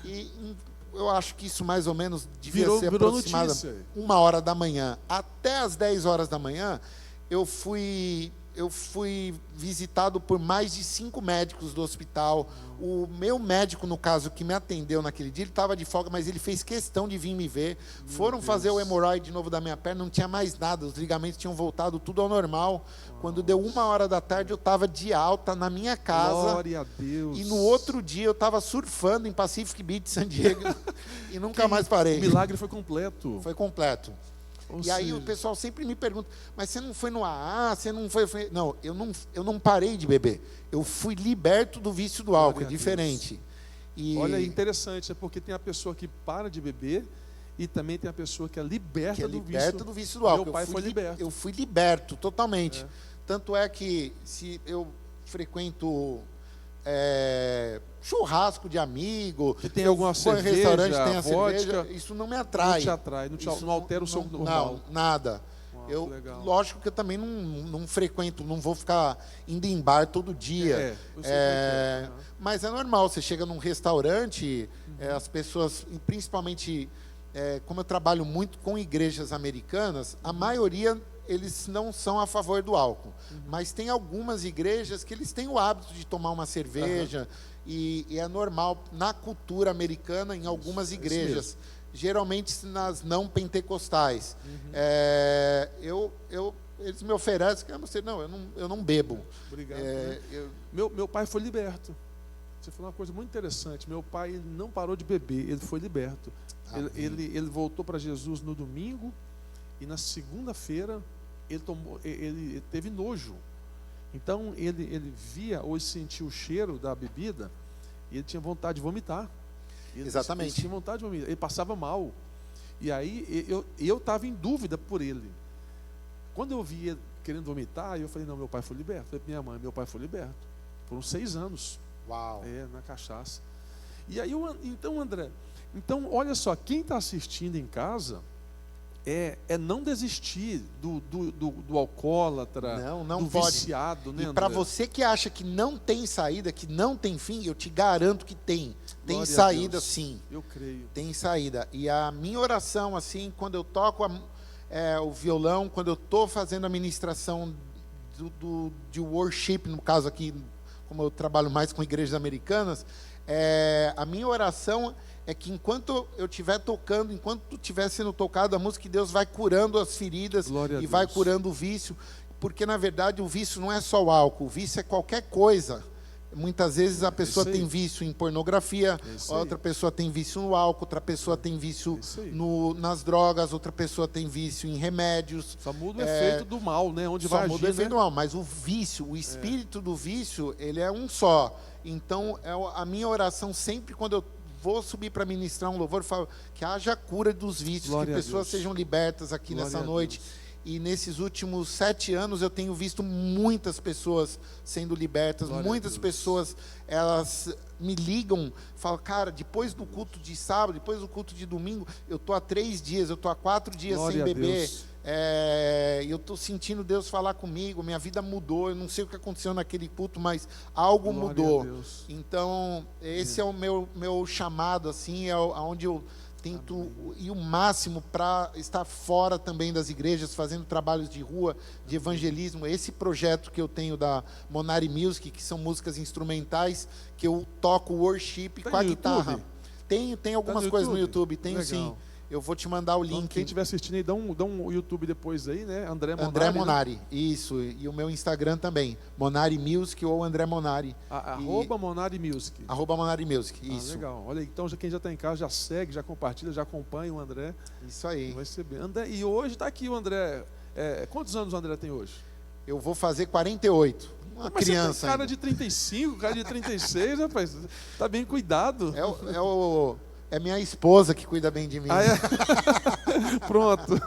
E eu acho que isso mais ou menos devia ser aproximado 1h da manhã. Até as 10 horas da manhã, eu fui visitado por mais de 5 médicos do hospital. O meu médico, no caso, que me atendeu naquele dia, ele estava de folga, mas ele fez questão de vir me ver. Foram fazer o hemorroide de novo da minha perna, não tinha mais nada, os ligamentos tinham voltado tudo ao normal. Quando deu 1h da tarde, eu estava de alta na minha casa. Glória a Deus. E no outro dia, eu estava surfando em Pacific Beach, San Diego, e nunca mais parei. O milagre foi completo. Foi completo. Aí o pessoal sempre me pergunta: mas você não foi no AA? Você não foi... Não, eu não parei de beber. Eu fui liberto do vício do álcool, é diferente. Olha, é interessante, é porque tem a pessoa que para de beber e também tem a pessoa que é liberta do vício do álcool. Meu pai foi liberto. Eu fui liberto totalmente. Tanto é que, se eu frequento churrasco de amigo, Que tem alguma vou em cerveja, restaurante, tem a vodka, cerveja, isso não me atrai. Não te atrai, não altera o seu normal. Não, nada. Legal. Lógico que eu também não frequento, não vou ficar indo em bar todo dia. Eu sei como é que é. Mas é normal, você chega num restaurante, as pessoas, e principalmente, como eu trabalho muito com igrejas americanas, a maioria eles não são a favor do álcool. Mas tem algumas igrejas que eles têm o hábito de tomar uma cerveja, e é normal na cultura americana, em algumas igrejas. Geralmente nas não pentecostais. Eles me oferecem, eu não bebo. Obrigado. Meu pai foi liberto. Você falou uma coisa muito interessante. Meu pai ele não parou de beber, ele foi liberto. Ele voltou para Jesus no domingo e na segunda-feira ele teve nojo. Então ele via ou sentia o cheiro da bebida e ele tinha vontade de vomitar. Exatamente. Ele tinha vontade de vomitar, ele passava mal. E aí eu estava em dúvida por ele. Quando eu vi ele querendo vomitar, eu falei, não, meu pai foi liberto. Eu falei, minha mãe, meu pai foi liberto. Foram 6 anos. Uau. Na cachaça. E aí, então, André, olha só, quem está assistindo em casa é não desistir do alcoólatra, não do pode. viciado, né, E para você que acha que não tem saída, que não tem fim, eu te garanto que tem. Tem Glória saída, sim. Eu creio. Tem saída. E a minha oração, assim, quando eu toco o violão, quando eu estou fazendo a ministração de worship, no caso aqui, como eu trabalho mais com igrejas americanas, a minha oração é que enquanto eu estiver tocando, enquanto estiver sendo tocado a música, que Deus vai curando as feridas e vai curando o vício, porque na verdade o vício não é só o álcool, o vício é qualquer coisa. Muitas vezes a pessoa tem vício em pornografia, outra pessoa tem vício no álcool, outra pessoa tem vício nas drogas, outra pessoa tem vício em remédios. Só muda o efeito do mal, né? Onde vai agir, só muda o efeito do mal, mas o vício, o espírito do vício, ele é um só. Então, a minha oração sempre quando eu vou subir para ministrar um louvor, eu falo que haja cura dos vícios, Glória que pessoas sejam libertas aqui nessa noite. E nesses últimos 7 anos eu tenho visto muitas pessoas sendo libertas, muitas pessoas, elas me ligam, falam, cara, depois do culto de sábado, depois do culto de domingo, eu estou há 3 dias, eu estou há 4 dias sem beber, eu estou sentindo Deus falar comigo, minha vida mudou, eu não sei o que aconteceu naquele culto, mas algo mudou. Então, esse é o meu chamado, assim, é onde eu tento ir o máximo para estar fora também das igrejas, fazendo trabalhos de rua, de evangelismo. Esse projeto que eu tenho da Monari Music, que são músicas instrumentais, que eu toco worship com a guitarra. Tem algumas coisas no YouTube, tenho sim. Eu vou te mandar o link. Então, quem estiver assistindo aí, dá um YouTube depois aí, né? André Monari, né? Isso. E o meu Instagram também, Monari Music ou André Monari. @Monari Music. @Monari Music, isso. Legal. Olha, então quem já está em casa já segue, já compartilha, já acompanha o André. Isso aí. Vai ser bem. André, e hoje está aqui o André. Quantos anos o André tem hoje? Eu vou fazer 48. Uma criança. Você tem cara de 35, cara de 36, rapaz. Tá bem cuidado. É minha esposa que cuida bem de mim. Pronto.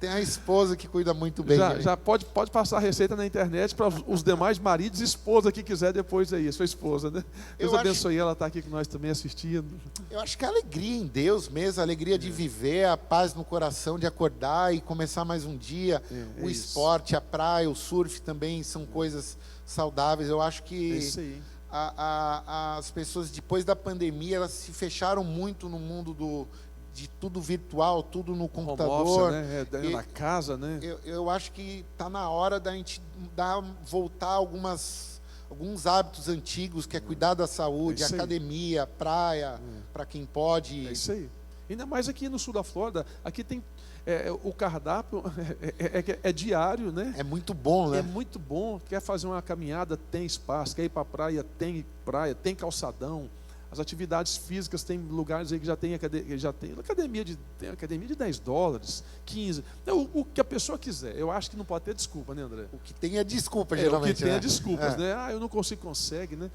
Tem a esposa que cuida muito bem de mim. Já pode passar a receita na internet para os demais maridos e esposa que quiser depois aí, sua esposa, né? Deus abençoe ela, está aqui com nós também assistindo. Eu acho que a alegria em Deus mesmo, a alegria de viver, a paz no coração, de acordar e começar mais um dia. O esporte, a praia, o surf também são coisas saudáveis. Eu acho que... É isso aí. As pessoas, depois da pandemia, elas se fecharam muito no mundo de tudo virtual, tudo no computador. Office, né? Na casa, né? Eu acho que está na hora da gente voltar alguns hábitos antigos, que é cuidar da saúde, academia, praia, para quem pode. É isso aí. Ainda mais aqui no sul da Flórida, aqui tem... o cardápio é diário, né? É muito bom, né? É muito bom. Quer fazer uma caminhada, tem espaço. Quer ir para a praia, tem calçadão. As atividades físicas, tem lugares aí que já tem academia de $10, 15. O que a pessoa quiser. Eu acho que não pode ter desculpa, né, André? O que tem é desculpa, geralmente. O que tem é desculpas, né? Eu não consigo, consegue, né?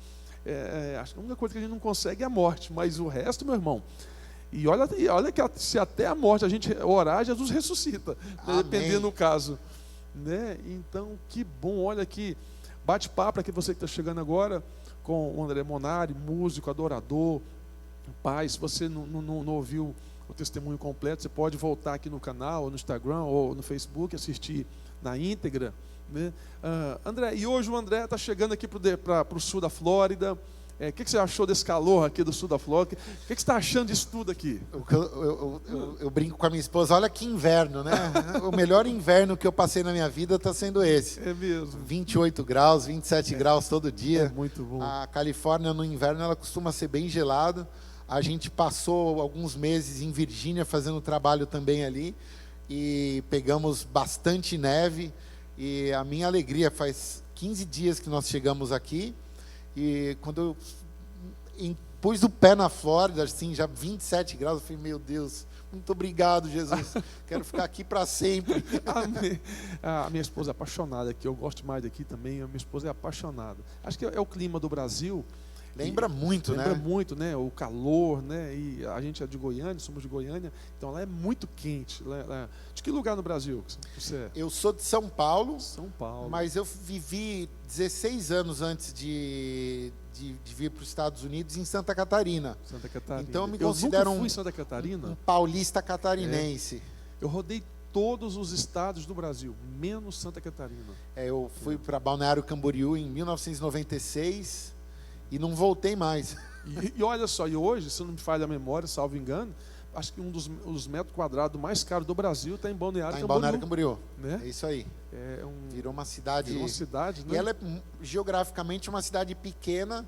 Acho que a única coisa que a gente não consegue é a morte, mas o resto, meu irmão. E olha que se até a morte a gente orar, Jesus ressuscita, né, dependendo do caso. Né? Então, que bom, olha aqui, Bate-papo para que você que está chegando agora com o André Monari, músico, adorador, pai. Se você não ouviu o testemunho completo, você pode voltar aqui no canal, ou no Instagram, ou no Facebook, assistir na íntegra, né? André, e hoje o André está chegando aqui para o sul da Flórida. O que você achou desse calor aqui do sul da Flórida? O que você está achando disso tudo aqui? Eu brinco com a minha esposa, olha que inverno, né? O melhor inverno que eu passei na minha vida está sendo esse. É mesmo. 28 graus, 27 graus todo dia. É muito bom. A Califórnia no inverno ela costuma ser bem gelada. A gente passou alguns meses em Virgínia fazendo trabalho também ali e pegamos bastante neve. E a minha alegria, faz 15 dias que nós chegamos aqui. E quando eu pus o pé na Flórida, assim, já 27 graus, eu falei, meu Deus, muito obrigado, Jesus. Quero ficar aqui para sempre. A minha esposa é apaixonada aqui, eu gosto mais daqui também, a minha esposa é apaixonada. Acho que é o clima do Brasil. Lembra muito, né? Lembra muito, né? O calor, né? E a gente é de Goiânia, somos de Goiânia, então lá é muito quente. De que lugar no Brasil você é? Eu sou de São Paulo. São Paulo. Mas eu vivi 16 anos antes de vir para os Estados Unidos em Santa Catarina. Santa Catarina. Então eu me considero nunca fui em Santa Catarina. Um paulista catarinense. Eu rodei todos os estados do Brasil, menos Santa Catarina. Eu fui para Balneário Camboriú em 1996 e não voltei mais. E olha só, e hoje, se não me falha a memória, salvo engano, acho que um dos metros quadrados mais caros do Brasil está em Balneário Camboriú. Balneário Camboriú, né? É isso aí. Virou uma cidade. Virou uma cidade, né? E ela é geograficamente uma cidade pequena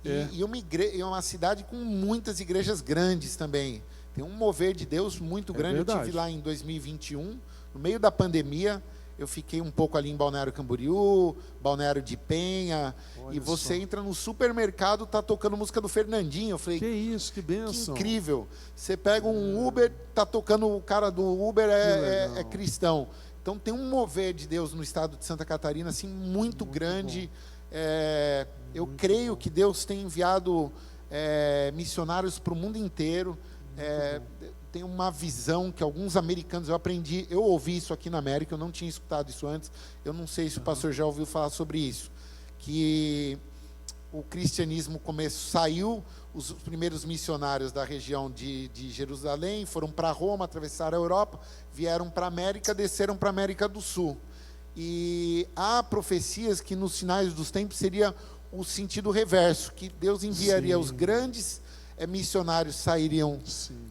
e uma cidade com muitas igrejas grandes também. Tem um mover de Deus muito grande. Verdade. Eu estive lá em 2021, no meio da pandemia. Eu fiquei um pouco ali em Balneário Camboriú, Balneário de Penha. Olha e você só. entra no supermercado, tá tocando música do Fernandinho. Eu falei, que isso, que bênção. Que incrível. Você pega um Uber, tá tocando, o cara do Uber é cristão. Então tem um mover de Deus no estado de Santa Catarina assim muito grande. Eu creio que Deus tem enviado missionários para o mundo inteiro. Tem uma visão que alguns americanos, eu ouvi isso aqui na América, eu não tinha escutado isso antes, eu não sei se o pastor já ouviu falar sobre isso, que o cristianismo saiu, os primeiros missionários da região de Jerusalém foram para Roma, atravessaram a Europa, vieram para a América, desceram para a América do Sul. E há profecias que nos finais dos tempos seria o sentido reverso, que Deus enviaria os grandes missionários, sairiam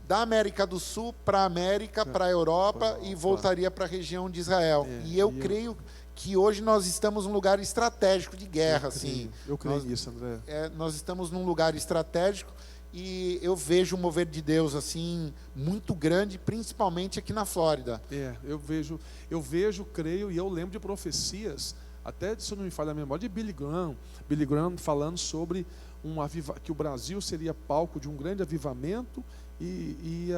da América do Sul para a América, para a Europa e voltaria para a região de Israel. E eu creio que hoje nós estamos num lugar estratégico de guerra. Eu creio nisso, André. Nós estamos num lugar estratégico e eu vejo o mover de Deus assim muito grande, principalmente aqui na Flórida. Eu vejo, creio, e eu lembro de profecias, até se não me falha a memória, de Billy Graham falando sobre que o Brasil seria palco de um grande avivamento e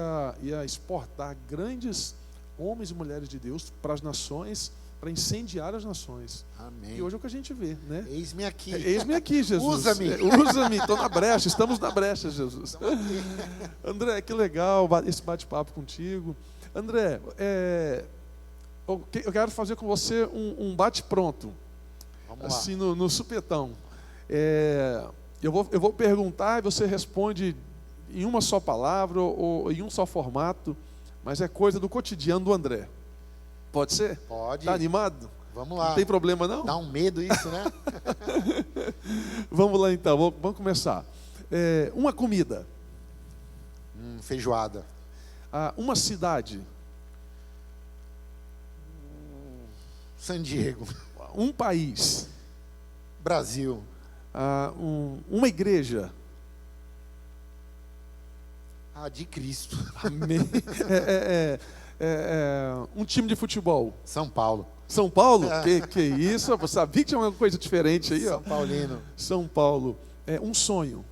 ia exportar grandes homens e mulheres de Deus para as nações, para incendiar as nações. Amém. E hoje é o que a gente vê, né? Eis-me aqui. Eis-me aqui, Jesus. Usa-me. Usa-me, estou na brecha, estamos na brecha, Jesus. André, que legal esse bate-papo contigo. André, eu quero fazer com você um bate-pronto. Vamos assim, lá. no supetão. Eu vou perguntar e você responde em uma só palavra ou em um só formato, mas é coisa do cotidiano do André. Pode ser? Pode. Está animado? Vamos lá. Não tem problema, não? Dá um medo isso, né? Vamos lá, então. Vamos começar. Uma comida. Feijoada. Uma cidade. San Diego. Um país. Brasil. Uma igreja. De Cristo. Amém. Um time de futebol. São Paulo. São Paulo? Que isso? Eu sabia que tinha uma coisa diferente aí. São Paulino. São Paulo. Um sonho.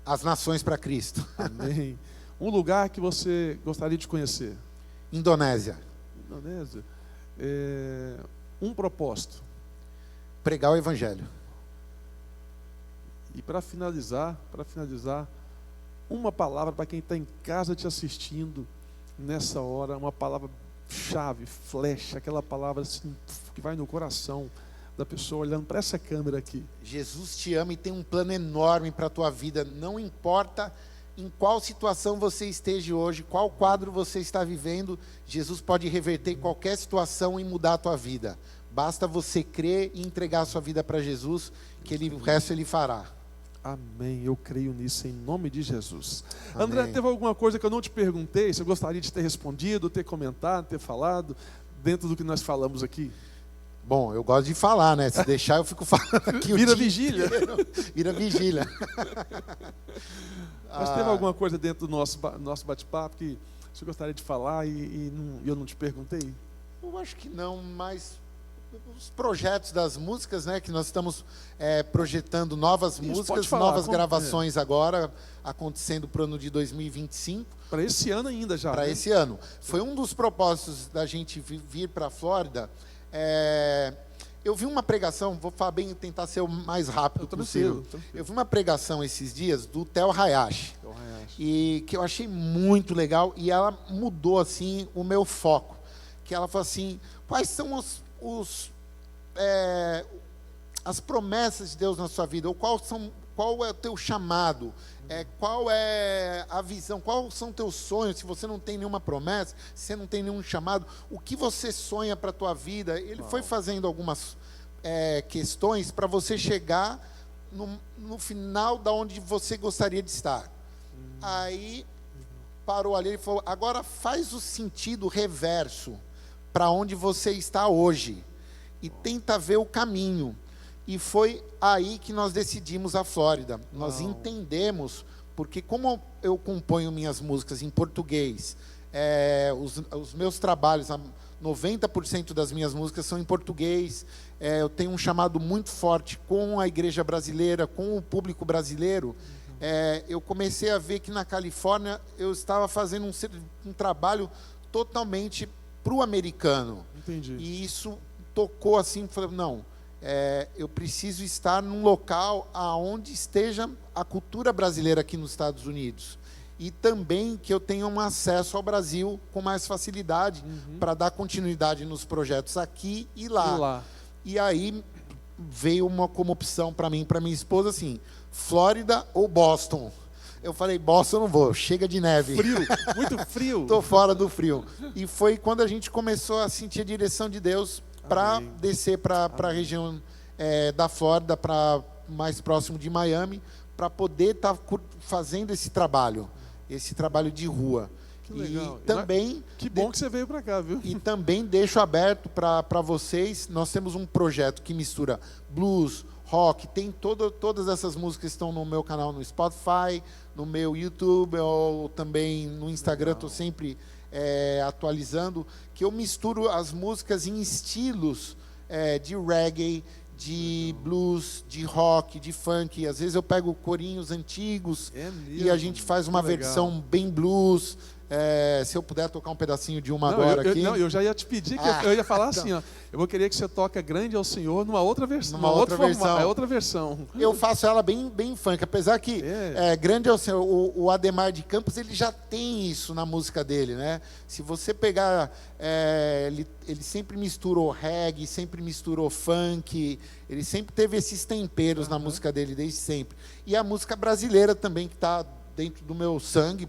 As nações para Cristo. Amém. Um lugar que você gostaria de conhecer. Indonésia. Indonésia. Um propósito. Pregar o Evangelho. E para finalizar, uma palavra para quem está em casa te assistindo nessa hora, uma palavra chave, flecha, aquela palavra assim, que vai no coração da pessoa olhando para essa câmera aqui. Jesus te ama e tem um plano enorme para a tua vida. Não importa em qual situação você esteja hoje, qual quadro você está vivendo, Jesus pode reverter qualquer situação e mudar a tua vida. Basta você crer e entregar a sua vida para Jesus, que o resto Ele fará. Amém, eu creio nisso em nome de Jesus. Amém. André, teve alguma coisa que eu não te perguntei? Você gostaria de ter respondido, ter comentado, ter falado, dentro do que nós falamos aqui? Bom, eu gosto de falar, né? Se deixar eu fico falando aqui Vira vigília. Vira vigília. Mas teve alguma coisa dentro do nosso bate-papo que você gostaria de falar e eu não te perguntei? Eu acho que não, mas os projetos das músicas, né? Que nós estamos projetando novas músicas, novas gravações agora, acontecendo para o ano de 2025. Para esse ano ainda já. Para esse ano. Foi um dos propósitos da gente vir para a Flórida. Eu vi uma pregação, vou falar bem, tentar ser o mais rápido possível. Eu vi uma pregação esses dias do Theo Hayashi, e que eu achei muito legal, e ela mudou assim o meu foco. Que ela falou assim: quais são as promessas de Deus na sua vida? Ou qual é o teu chamado? Qual é a visão? Quais são teus sonhos? Se você não tem nenhuma promessa, se você não tem nenhum chamado, o que você sonha para a tua vida? Ele foi fazendo algumas questões para você chegar no final da onde você gostaria de estar. Aí parou ali e falou: agora faz o sentido reverso para onde você está hoje e tenta ver o caminho. E foi aí que nós decidimos a Flórida. Nós entendemos, porque como eu componho minhas músicas em português, os meus trabalhos, 90% das minhas músicas são em português, eu tenho um chamado muito forte com a igreja brasileira, com o público brasileiro. Eu comecei a ver que na Califórnia eu estava fazendo um trabalho totalmente para o americano. Entendi. E isso tocou assim, falei, não, eu preciso estar num local aonde esteja a cultura brasileira aqui nos Estados Unidos. E também que eu tenha um acesso ao Brasil com mais facilidade para dar continuidade nos projetos aqui e lá. E aí veio como opção para mim e para minha esposa assim: Flórida ou Boston? Eu falei: Boston eu não vou, chega de neve. Frio, muito frio. Estou fora do frio. E foi quando a gente começou a sentir a direção de Deus para descer para a região da Flórida, para mais próximo de Miami, para poder estar fazendo esse trabalho de rua. Que legal. E também, que bom que você veio para cá, viu? E também deixo aberto para vocês. Nós temos um projeto que mistura blues, rock, tem todas essas músicas estão no meu canal no Spotify, no meu YouTube, ou também no Instagram. Estou sempre atualizando, que eu misturo as músicas em estilos de reggae, de blues, de rock, de funk. Às vezes eu pego corinhos antigos e a gente faz uma versão bem blues. Se eu puder tocar um pedacinho de uma agora aqui. Eu já ia te pedir, eu ia falar assim, ó, eu vou querer que você toque Grande ao Senhor numa outra versão. Outra versão. Eu faço ela bem funk, apesar que Grande ao Senhor, o Ademar de Campos, ele já tem isso na música dele, né? Se você pegar, ele sempre misturou reggae, sempre misturou funk, ele sempre teve esses temperos na música dele, desde sempre. E a música brasileira também, que está dentro do meu sangue.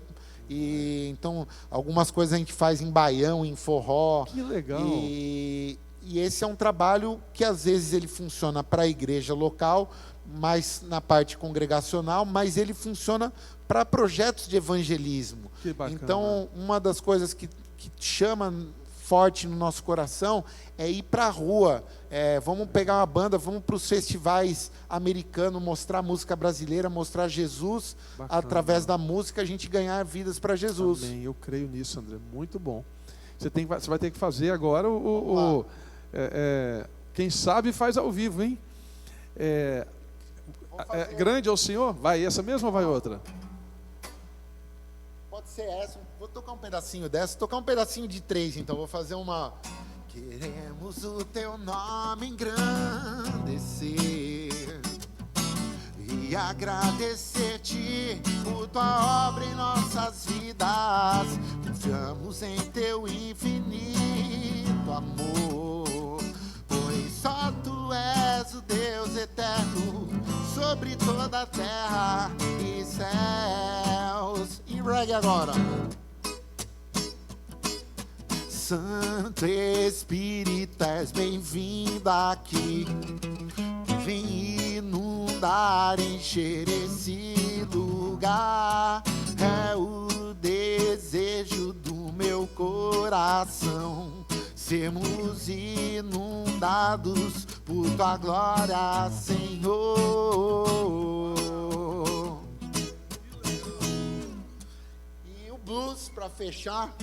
E então algumas coisas a gente faz em baião, em forró. Que legal. E esse é um trabalho que às vezes ele funciona para a igreja local, mais na parte congregacional, mas ele funciona para projetos de evangelismo. Que bacana. Então, uma das coisas que chama forte no nosso coração é ir para a rua. Vamos pegar uma banda, vamos para os festivais americanos, mostrar música brasileira, mostrar Jesus. Bacana. Através da música, a gente ganhar vidas para Jesus. Amém. Eu creio nisso, André. Muito bom. Você vai ter que fazer agora quem sabe faz ao vivo, hein? Grande ao Senhor? Vai essa mesma ou vai outra? Pode ser essa. Vou tocar um pedacinho dessa. Tocar um pedacinho de 3, então. Vou fazer uma... Queremos o teu nome engrandecer e agradecer-te por tua obra em nossas vidas. Confiamos em teu infinito amor, pois só tu és o Deus eterno sobre toda a terra e céus. E reggae agora. Santo Espírito, és bem-vindo aqui. Vem inundar, encher esse lugar. É o desejo do meu coração. Sermos inundados por tua glória, Senhor. E o blues para fechar.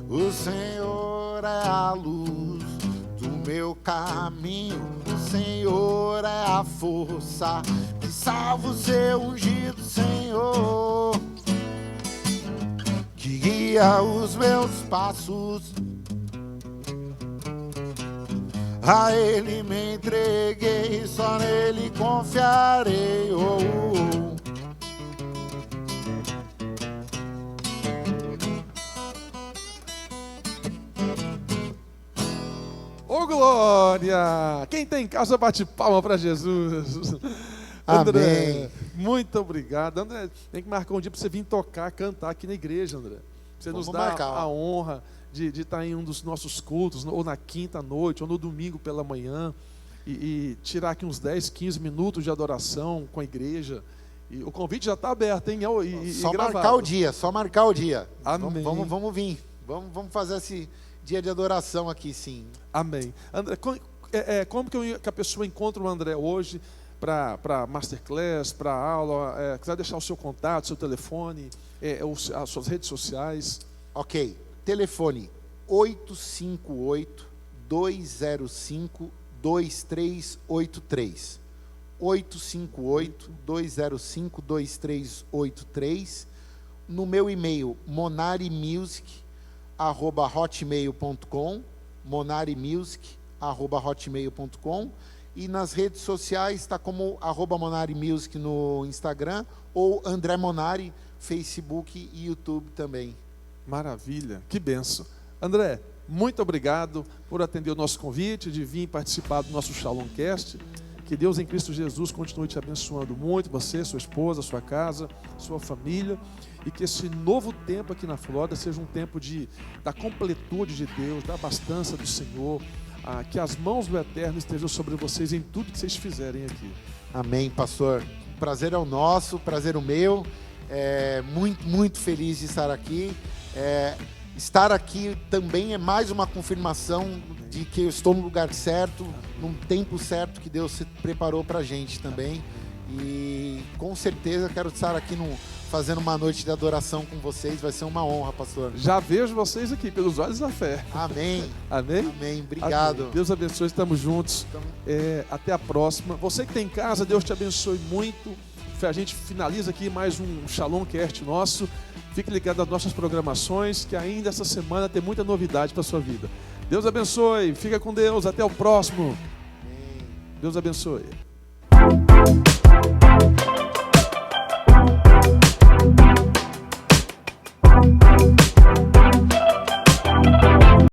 O Senhor é a luz do meu caminho, o Senhor é a força que salva o seu ungido, Senhor, que guia os meus passos. A Ele me entreguei, só nele confiarei. Oh, oh. Ô, glória! Quem tem em casa bate palma para Jesus. André, Amém. muito obrigado. André, tem que marcar um dia para você vir tocar, cantar aqui na igreja, André. Você Vamos nos dá marcar. a honra de estar em um dos nossos cultos, ou na quinta-noite, ou no domingo pela manhã, e tirar aqui uns 10, 15 minutos de adoração com a igreja. E o convite já está aberto, hein? Só gravado. marcar o dia, só marcar o dia. Amém. Vamos vir. Vamos fazer esse dia de adoração aqui, sim. Amém. André, como que a pessoa encontra o André hoje para masterclass, para aula? Quiser deixar o seu contato, seu telefone, as suas redes sociais. Ok. Telefone 858-205-2383. 858-205-2383. No meu e-mail, monarimusic@hotmail.com, monarimusic@hotmail.com, e nas redes sociais está como @monarimusic no Instagram, ou André Monari, Facebook e YouTube também. Maravilha, que benção. André, muito obrigado por atender o nosso convite, de vir participar do nosso Shalom Cast. Que Deus em Cristo Jesus continue te abençoando muito, você, sua esposa, sua casa, sua família, e que esse novo tempo aqui na Flórida seja um tempo da completude de Deus, da abastança do Senhor, que as mãos do Eterno estejam sobre vocês em tudo que vocês fizerem aqui. Amém, pastor. O prazer é o nosso, o prazer é o meu. Muito, muito feliz de estar aqui. Estar aqui também é mais uma confirmação de que eu estou no lugar certo, num tempo certo que Deus se preparou para a gente também. E com certeza quero estar aqui fazendo uma noite de adoração com vocês. Vai ser uma honra, pastor. Já vejo vocês aqui, pelos olhos da fé. Amém. Amém? Amém. Obrigado. Amém. Deus abençoe, estamos juntos. Até a próxima. Você que tem em casa, Deus te abençoe muito. A gente finaliza aqui mais um Shalom Cast nosso. Fique ligado nas nossas programações, que ainda essa semana tem muita novidade para a sua vida. Deus abençoe, fica com Deus, até o próximo. Amém. Deus abençoe.